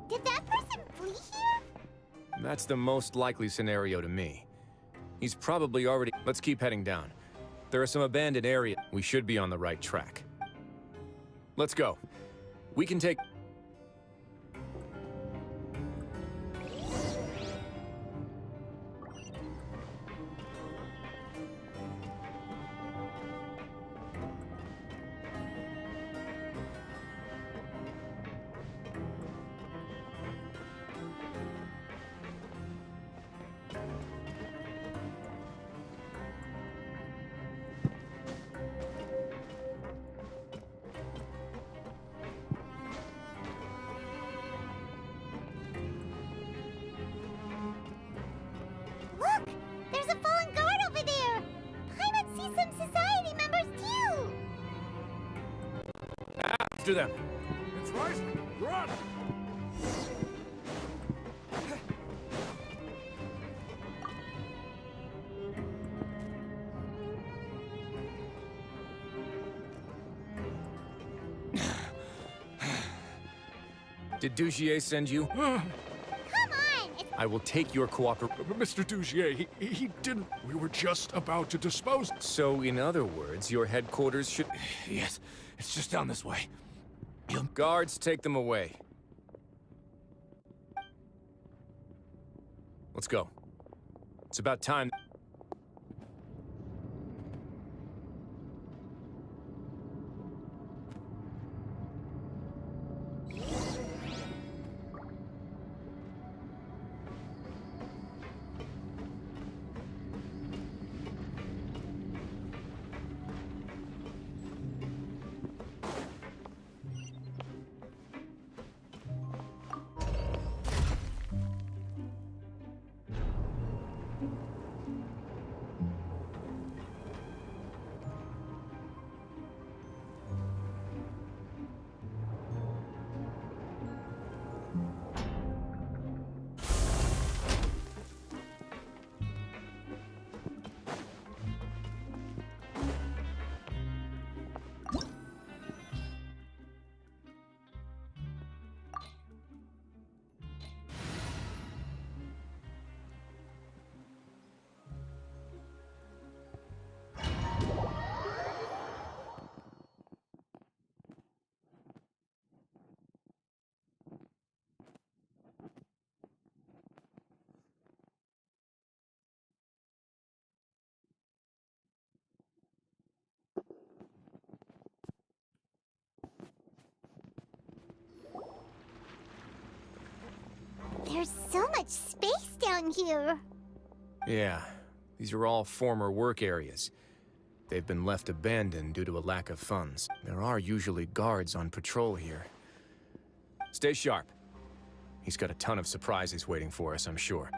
Did that person flee here? That's the most likely scenario to me. He's probably already— Let's keep heading down. There are some abandoned areas. We should be on the right track. Let's go. We can take— after them. It's Wriothesly. Run! Did Dugier send you? Come on! I will take your cooperation. Mr. Dugier, he didn't. We were just about to dispose. So, in other words, your headquarters should... Yes, it's just down this way. Guards, take them away. Let's go. It's about time. There's so much space down here. Yeah, these are all former work areas. They've been left abandoned due to a lack of funds. There are usually guards on patrol here. Stay sharp. He's got a ton of surprises waiting for us, I'm sure.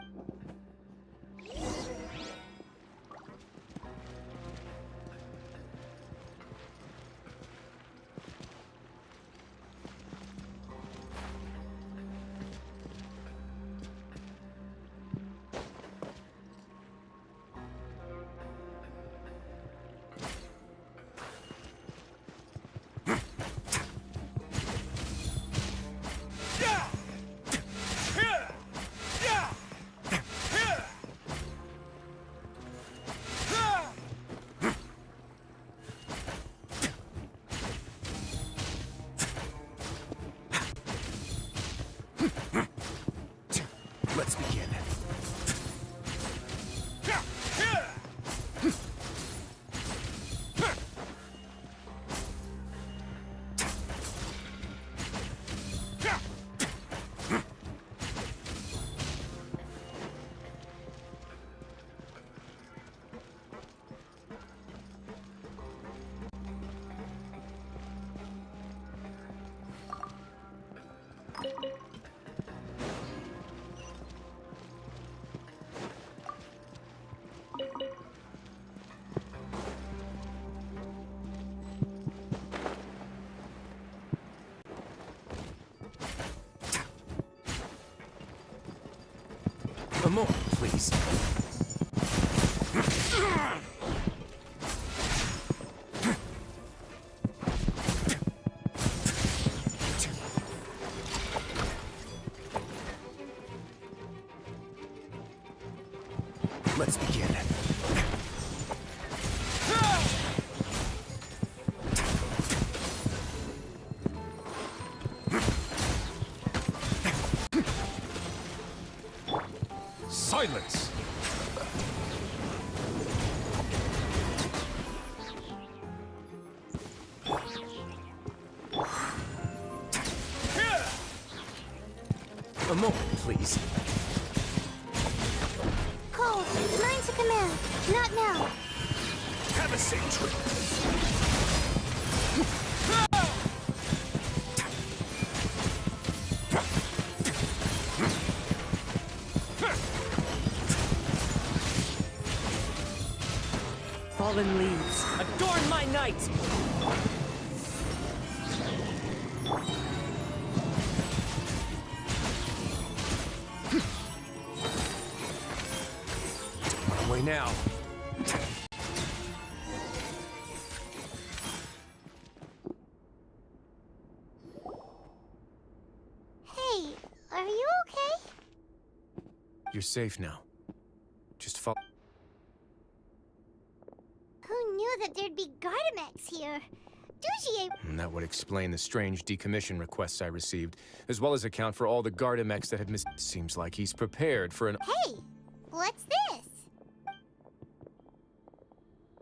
Let's begin. A moment, please. Let's begin. Silence! A moment, please. Cole, mine to command. Not now. Have a safe trip. Fallen leaves, adorn my night! way now. Hey, are you okay? You're safe now. Just follow. Who knew that there'd be Gardamex here? Dugier... And that would explain the strange decommission requests I received, as well as account for all the Gardamex that had missed. Seems like he's prepared for an... Hey, what's this?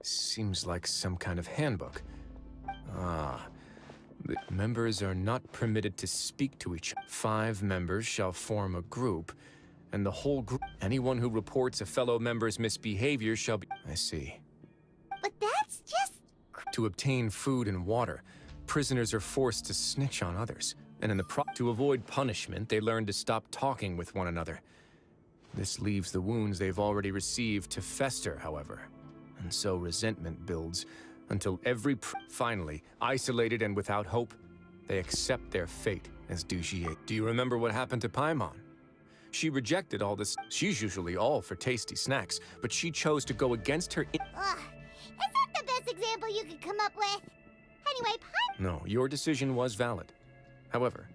Seems like some kind of handbook. Ah. The members are not permitted to speak to each other. 5 members shall form a group, and the whole group... Anyone who reports a fellow member's misbehavior shall be... I see. But that's just... To obtain food and water, prisoners are forced to snitch on others, and to avoid punishment, they learn to stop talking with one another. This leaves the wounds they've already received to fester, however, and so resentment builds until finally, isolated and without hope, they accept their fate as Dugier. Do you remember what happened to Paimon? She rejected all this. She's usually all for tasty snacks, but she chose to go against her. Ugh, is that the best example you could come up with? Anyway, No, your decision was valid. However,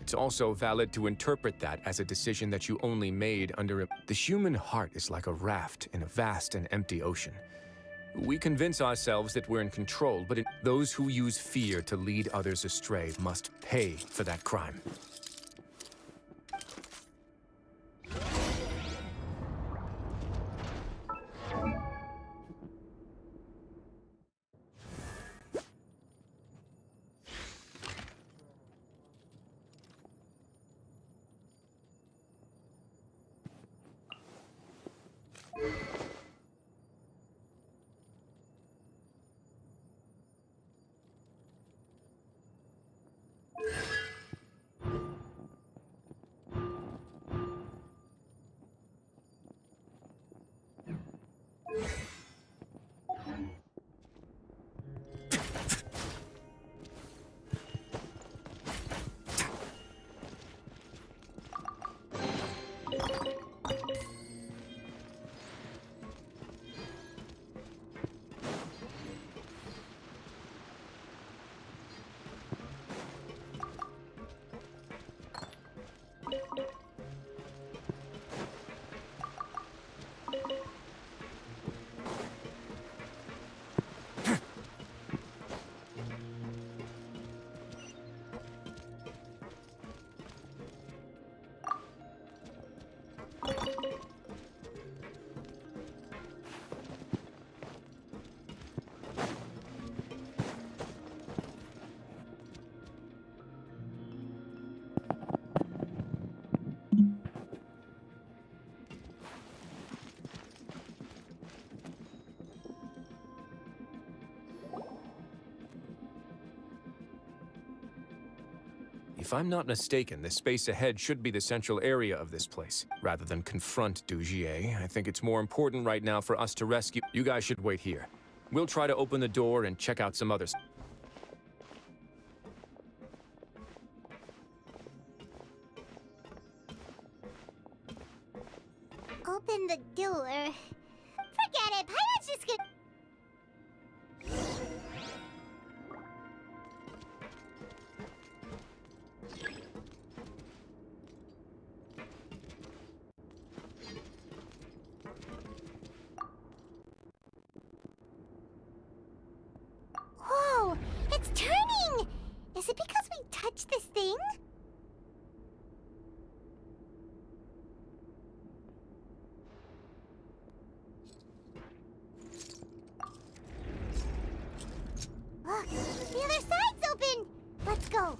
it's also valid to interpret that as a decision that you only made under a... The human heart is like a raft in a vast and empty ocean. We convince ourselves that we're in control, but those who use fear to lead others astray must pay for that crime. If I'm not mistaken, the space ahead should be the central area of this place. Rather than confront Dugier, I think it's more important right now for us to rescue... You guys should wait here. We'll try to open the door and check out some others. open the door. Forget it, Pirate's just gonna... Whoa! It's turning! Is it because we touched this thing? Look! The other side's open! Let's go!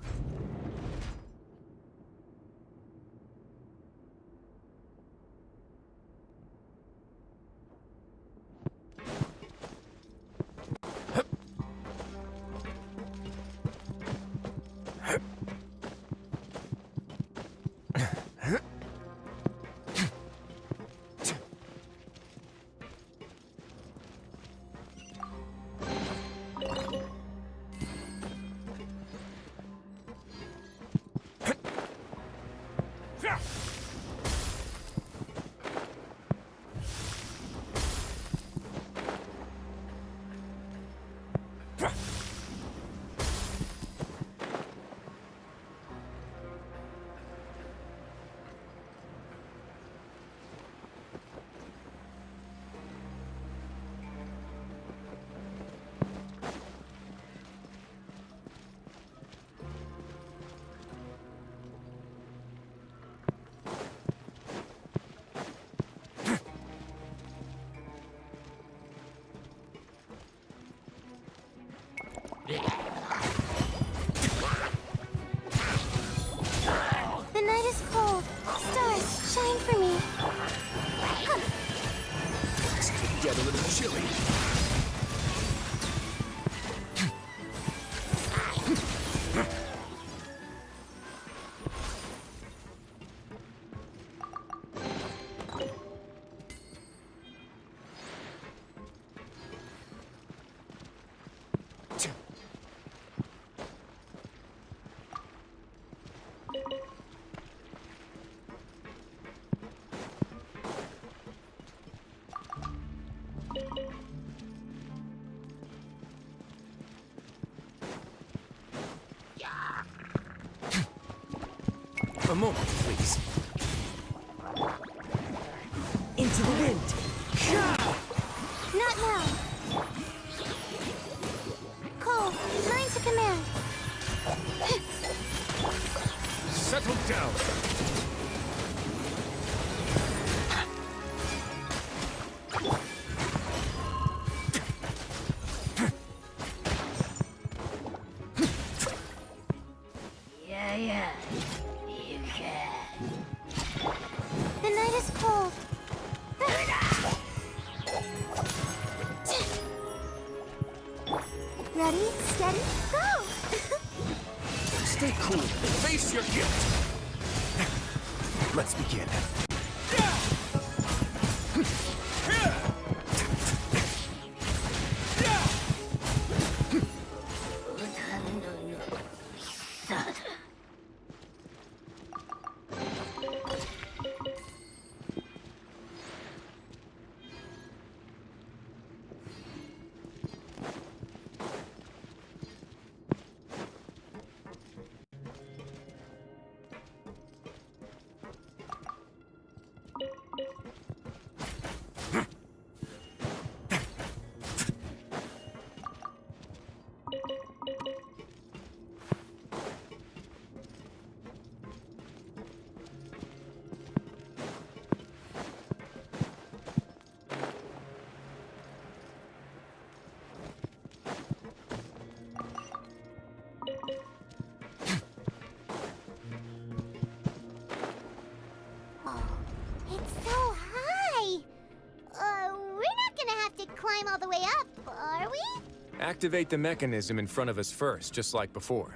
Shine for me. This could get a little chilly. A moment, please. Into the wind. Not now. Cole, mine to command. Settle down. Yeah. You can. The night is cold. Ready, steady, go! Stay cool. Face your guilt. Let's begin. It's so high! We're not gonna have to climb all the way up, are we? Activate the mechanism in front of us first, just like before.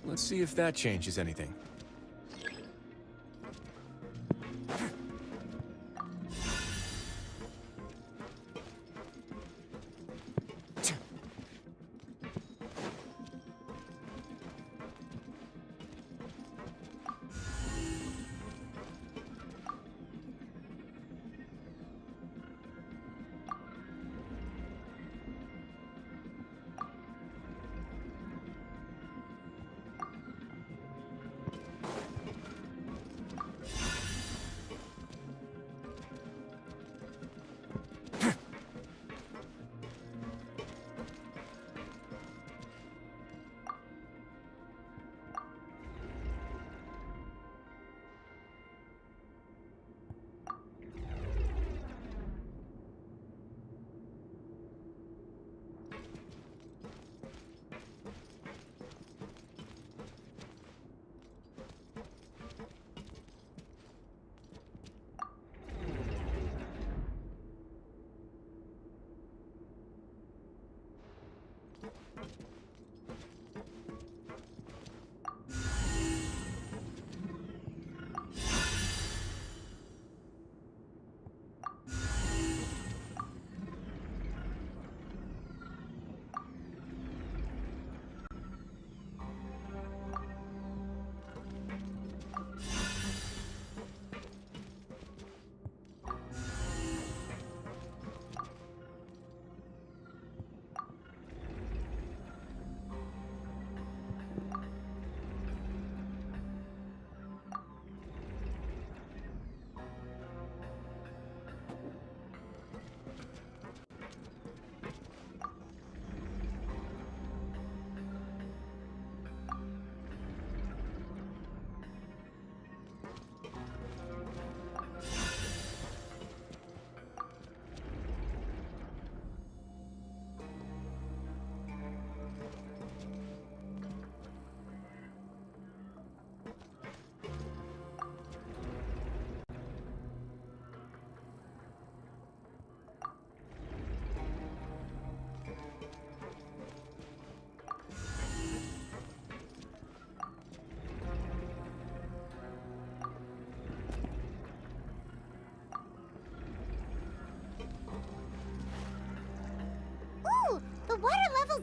Let's see if that changes anything.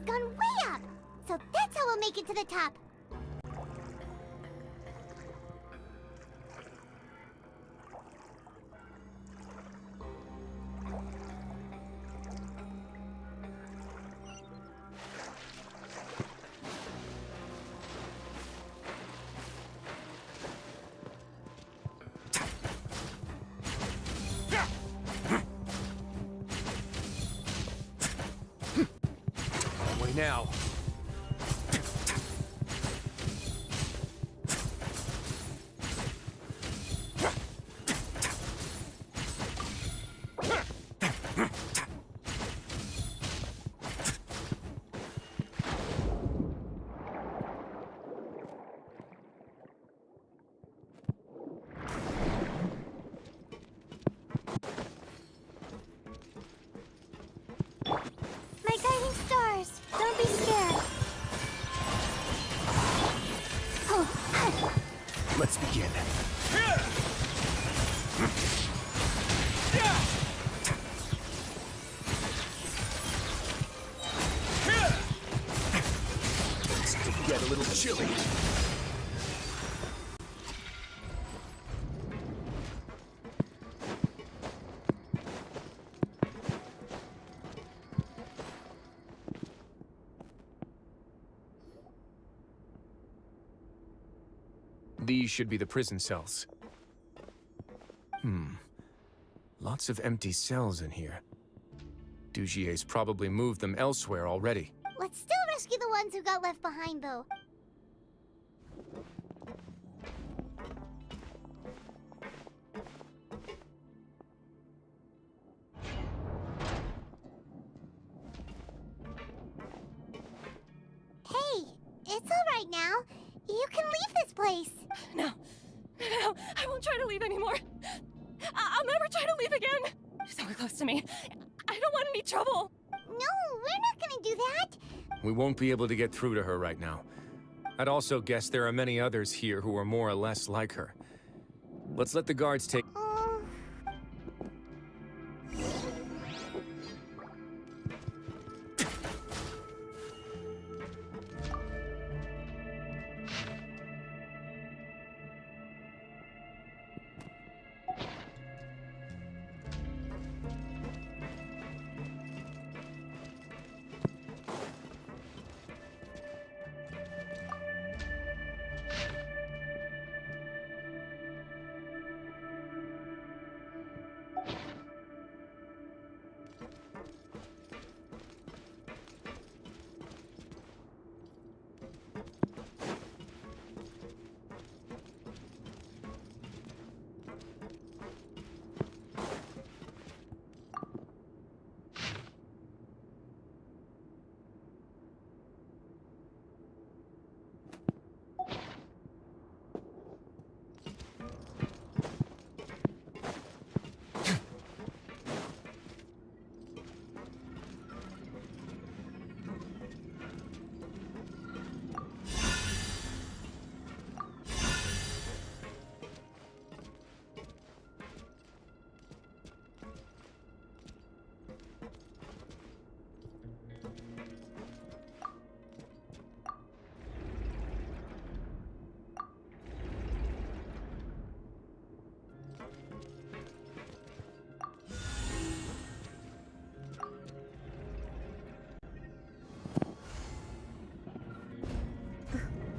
gone way up. So that's how we'll make it to the top. Now. My guiding stars, don't be scared. Let's begin. Still get a little chilly. These should be the prison cells. Lots of empty cells in here. Dugier's probably moved them elsewhere already. Let's still rescue the ones who got left behind, though. Hey, it's all right now. You can leave this place. No, I won't try to leave anymore. I'll never try to leave again. So close to me. I don't want any trouble. No, we're not gonna do that. We won't be able to get through to her right now. I'd also guess there are many others here who are more or less like her. Let's let the guards take...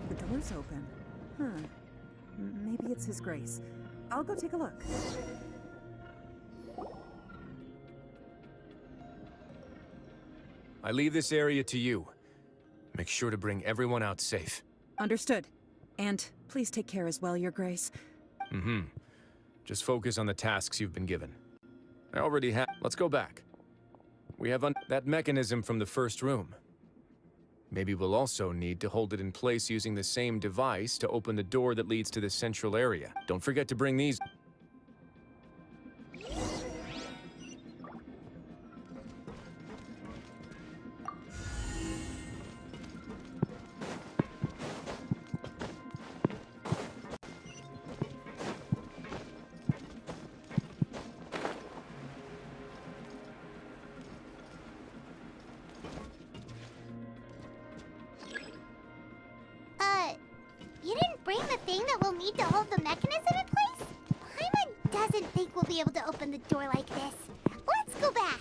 The door's open. Maybe it's His Grace. I'll go take a look. I leave this area to you. Make sure to bring everyone out safe. Understood. And please take care as well, Your Grace. Just focus on the tasks you've been given. I already have... Let's go back. We have that mechanism from the first room. Maybe we'll also need to hold it in place using the same device to open the door that leads to the central area. Don't forget to bring these... thing that we'll need to hold the mechanism in place? Paimon doesn't think we'll be able to open the door like this. Let's go back.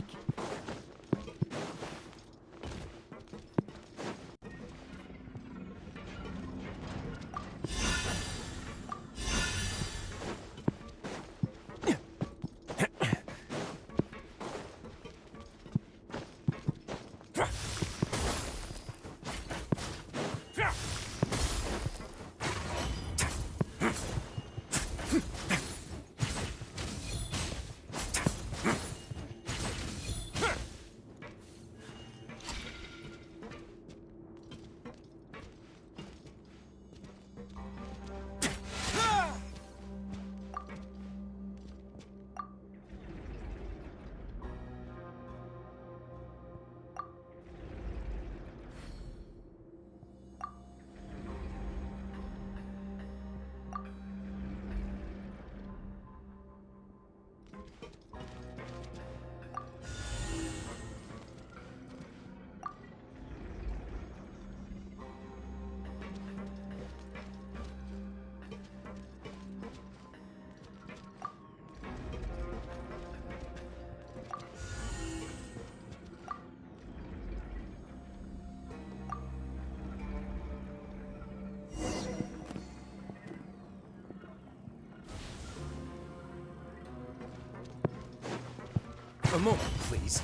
A moment, please.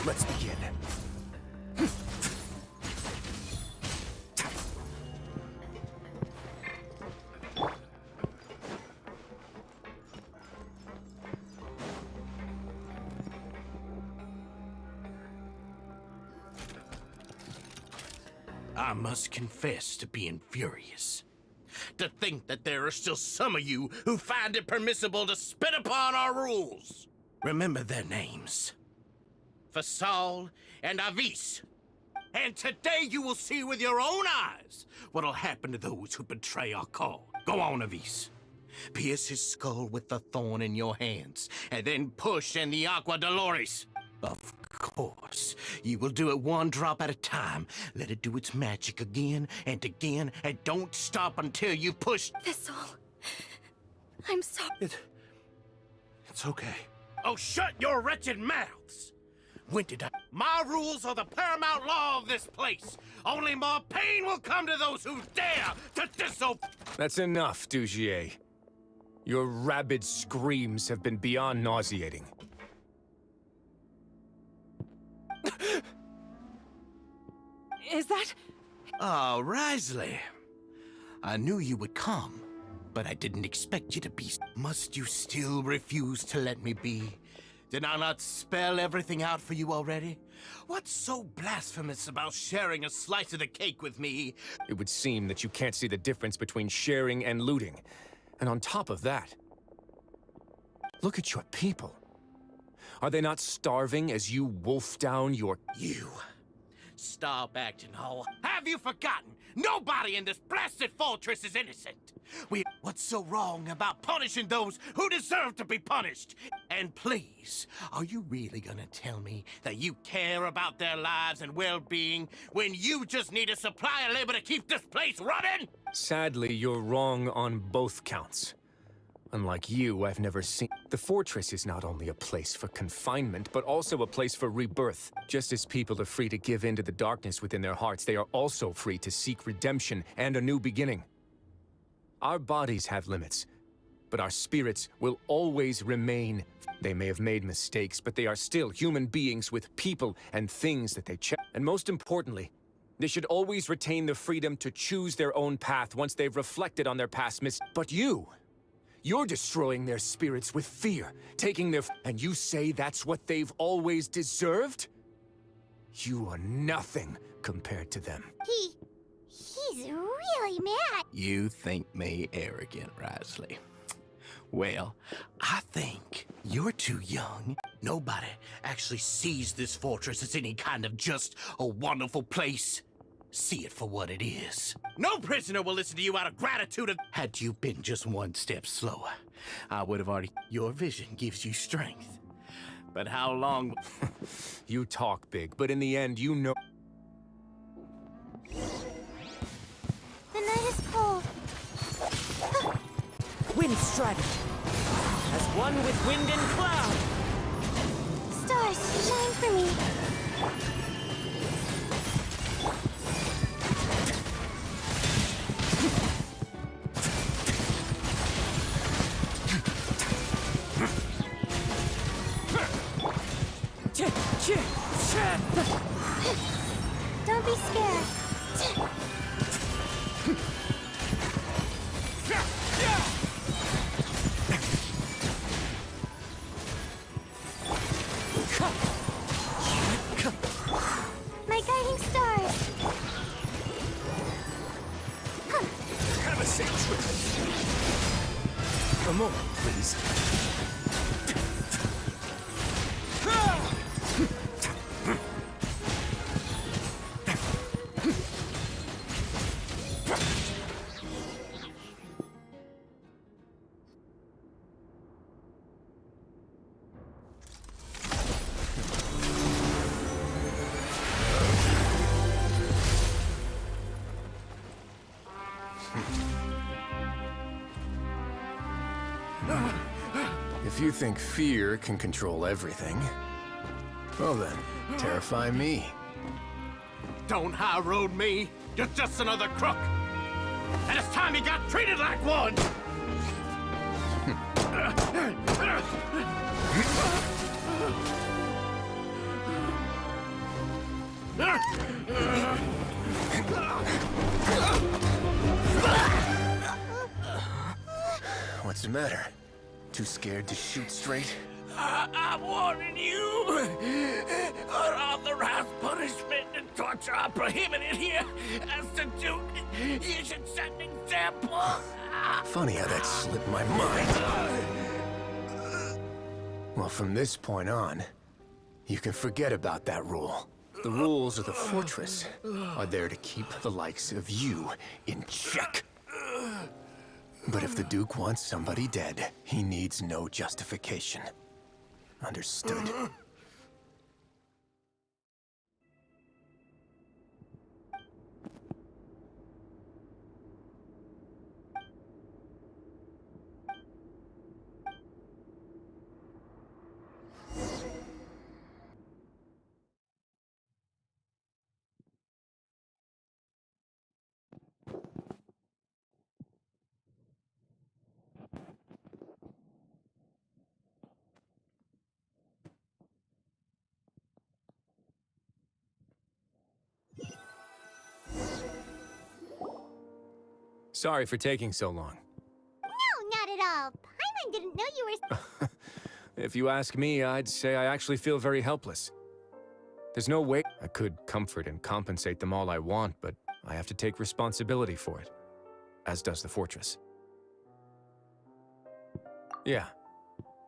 Let's begin. I must confess to being furious. To think that there are still some of you who find it permissible to spit upon our rules. Remember their names. Fasal and Avis. And today you will see with your own eyes what'll happen to those who betray our call. Go on, Avis. Pierce his skull with the thorn in your hands, and then push in the Aqua Dolores. Of course, you will do it one drop at a time. Let it do its magic again, and don't stop until you push. Thistle. I'm sorry. It's okay. Oh, shut your wretched mouths! When did I? My rules are the paramount law of this place. Only more pain will come to those who dare to disobey. That's enough, Dugier. Your rabid screams have been beyond nauseating. Is that... Oh, Wriothesly. I knew you would come, but I didn't expect you to be. Must you still refuse to let me be? Did I not spell everything out for you already? What's so blasphemous about sharing a slice of the cake with me? It would seem that you can't see the difference between sharing and looting. And on top of that, look at your people. Are they not starving as you wolf down your... You. Stop acting all... Have you forgotten? Nobody in this blasted fortress is innocent. What's so wrong about punishing those who deserve to be punished? And please, are you really gonna tell me that you care about their lives and well-being when you just need a supply of labor to keep this place running? Sadly, you're wrong on both counts. Unlike you, I've never seen... The fortress is not only a place for confinement, but also a place for rebirth. Just as people are free to give in to the darkness within their hearts, they are also free to seek redemption and a new beginning. Our bodies have limits, but our spirits will always remain. They may have made mistakes, but they are still human beings with people and things that they check. And most importantly, they should always retain the freedom to choose their own path once they've reflected on their past But you're destroying their spirits with fear, taking their... And you say that's what they've always deserved? You are nothing compared to them. He's really mad. You think me arrogant, Wriothesly. Well, I think you're too young. Nobody actually sees this fortress as any kind of just a wonderful place. See it for what it is. No prisoner will listen to you out of gratitude. Had you been just one step slower, I would have already... Your vision gives you strength. But how long... You talk big, but in the end, you know... The night is cold. Wind strategy. As one with wind and cloud. Stars, shine for me. Don't be scared. My guiding stars. Have a safe trip. A moment, please. If you think fear can control everything, well then, terrify me. Don't high road me. You're just another crook. And it's time you got treated like one. What's the matter? Too scared to shoot straight? I'm warning you. Unauthorized punishment and torture are prohibited here. As the Duke, you should set an example. Funny how that slipped my mind. Well, from this point on, you can forget about that rule. The rules of the fortress are there to keep the likes of you in check. But if the Duke wants somebody dead, he needs no justification. Understood? Sorry for taking so long. No, not at all. Paimon didn't know you were... If you ask me, I'd say I actually feel very helpless. There's no way I could comfort and compensate them all I want, but I have to take responsibility for it. As does the fortress. Yeah.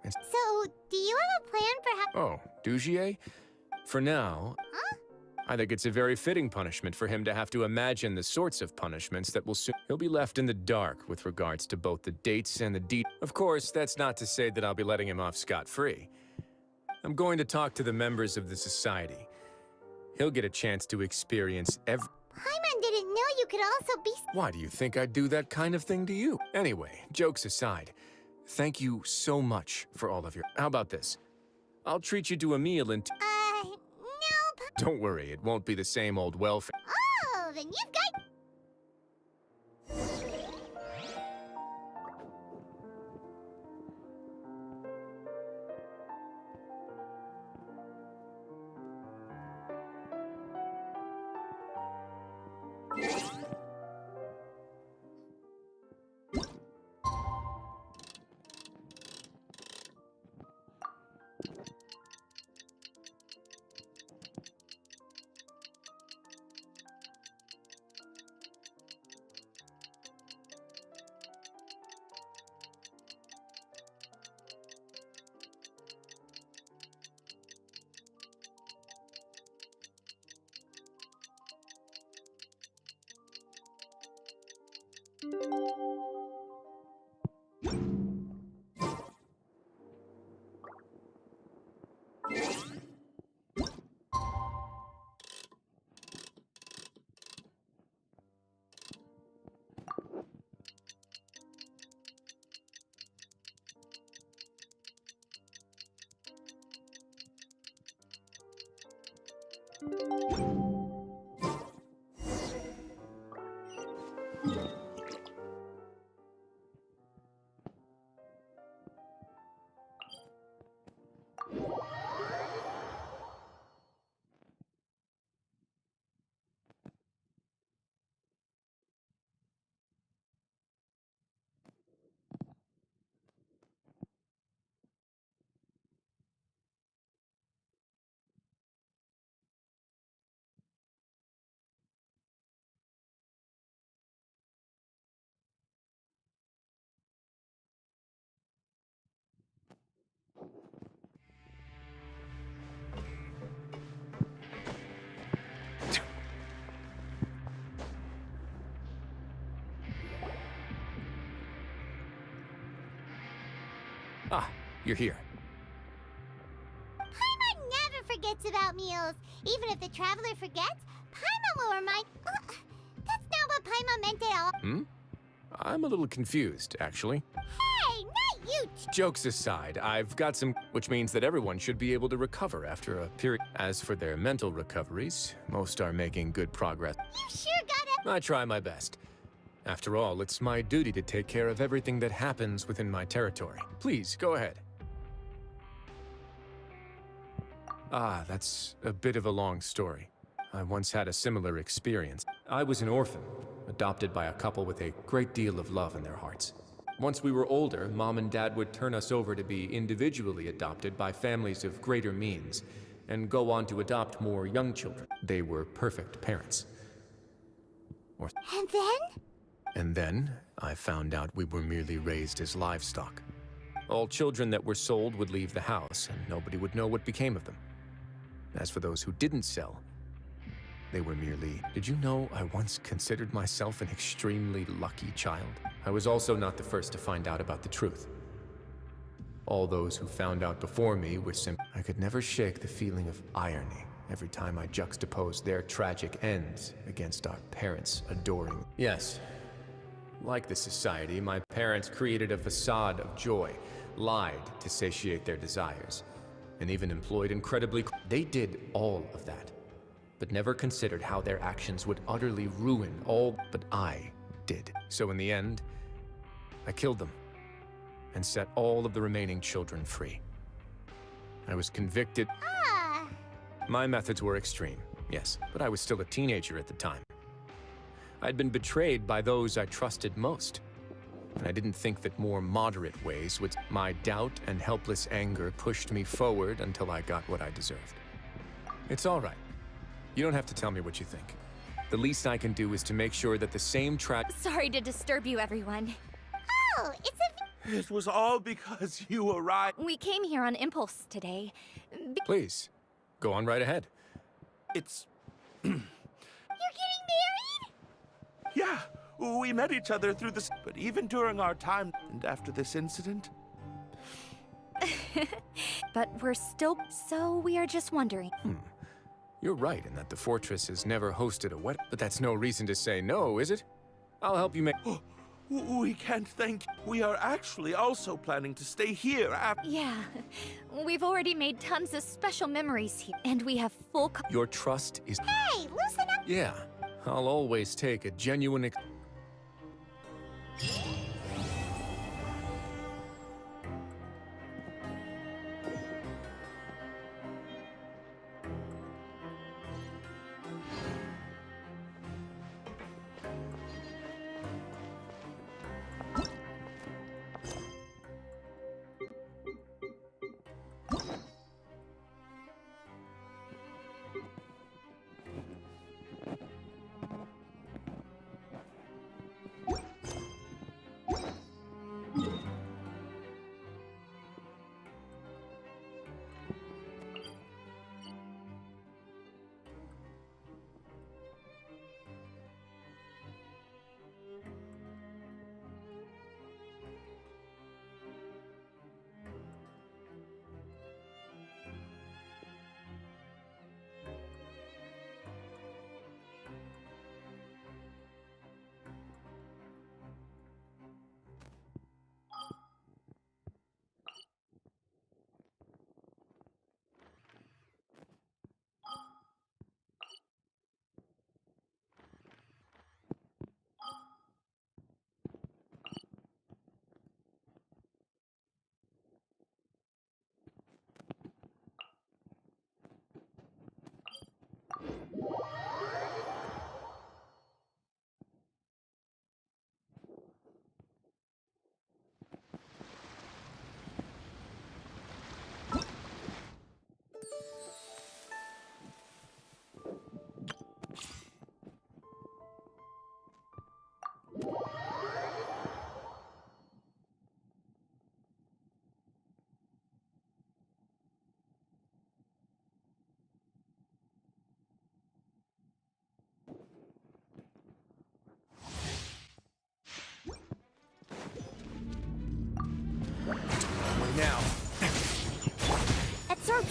So, do you have a plan for how... Oh, Dugier? For now, Huh? I think it's a very fitting punishment for him to have to imagine the sorts of punishments that will soon... He'll be left in the dark with regards to both the dates and the deed. Of course, that's not to say that I'll be letting him off scot-free. I'm going to talk to the members of the society. He'll get a chance to experience every... Paimon didn't know you could also be... Why do you think I'd do that kind of thing to you? Anyway, jokes aside, thank you so much for all of your... How about this? I'll treat you to a meal and... no... Don't worry, it won't be the same old welfare. Oh, then you've got... Ah, you're here. Paimon never forgets about meals. Even if the traveler forgets, Paimon will remind... that's not what Paimon meant at all. Hmm? I'm a little confused, actually. Hey, not you! Jokes aside, I've got some... which means that everyone should be able to recover after a period. As for their mental recoveries, most are making good progress. You sure gotta... I try my best. After all, it's my duty to take care of everything that happens within my territory. Please, go ahead. Ah, that's a bit of a long story. I once had a similar experience. I was an orphan, adopted by a couple with a great deal of love in their hearts. Once we were older, Mom and Dad would turn us over to be individually adopted by families of greater means, and go on to adopt more young children. They were perfect parents. And then? And then, I found out we were merely raised as livestock. All children that were sold would leave the house, and nobody would know what became of them. As for those who didn't sell, they were merely... Did you know I once considered myself an extremely lucky child? I was also not the first to find out about the truth. All those who found out before me were I could never shake the feeling of irony every time I juxtaposed their tragic ends against our parents' adoring... Yes. Like the society, my parents created a facade of joy, lied to satiate their desires, and even employed incredibly... They did all of that, but never considered how their actions would utterly ruin all... But I did. So in the end, I killed them, and set all of the remaining children free. I was convicted... My methods were extreme, yes, but I was still a teenager at the time. I'd been betrayed by those I trusted most, and I didn't think that more moderate ways would... My doubt and helpless anger pushed me forward until I got what I deserved. It's all right. You don't have to tell me what you think. The least I can do is to make sure that the same Sorry to disturb you, everyone. Oh, it's a... It was all because you arrived. We came here on impulse today. Please, go on right ahead. It's... You're getting married? Yeah, we met each other through this... But even during our time and after this incident... But we're still... So we are just wondering. You're right in that the fortress has never hosted a wedding, but that's no reason to say no, is it? I'll help you make... We can't thank... We are actually also planning to stay here after... Yeah, we've already made tons of special memories here, and we have full... Your trust is... Hey, loosen up! Yeah, I'll always take a genuine...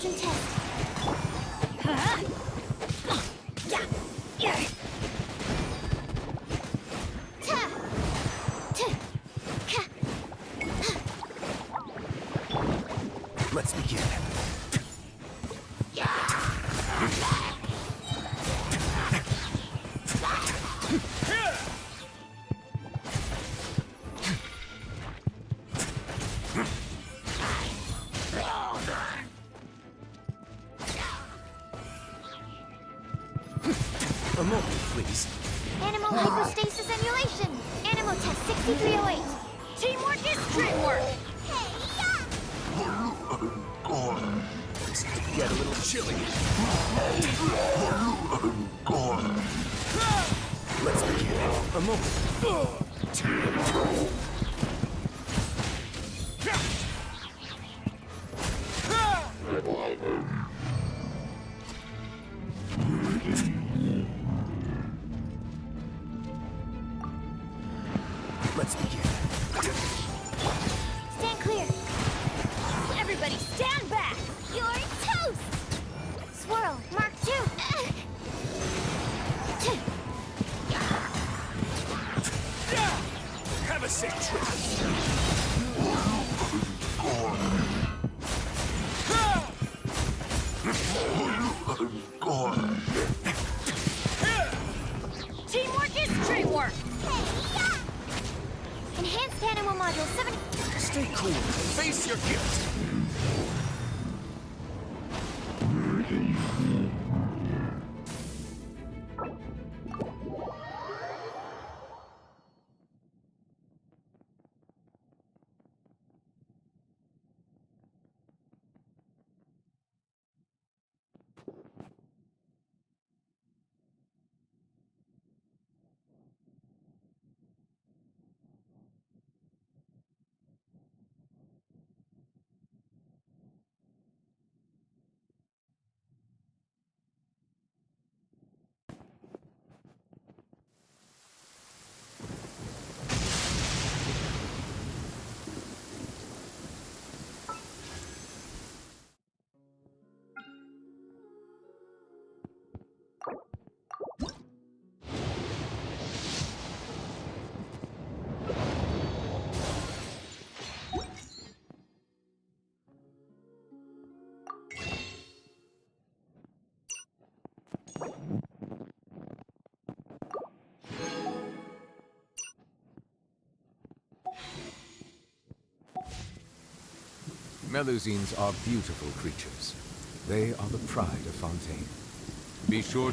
perception test. Let's begin. A moment, please. Animal hypostasis emulation. Animal test 6308. Teamwork is dreamwork! Get a little chilly. Let's begin. A moment. Let's begin. Stand clear. Everybody stand back! You're toast! Swirl, Mark 2. Have a safe trip. Teamwork is dreamwork! Enhanced animal module 7. Stay cool. Face your guilt. Melusines are beautiful creatures. They are the pride of Fontaine. Be sure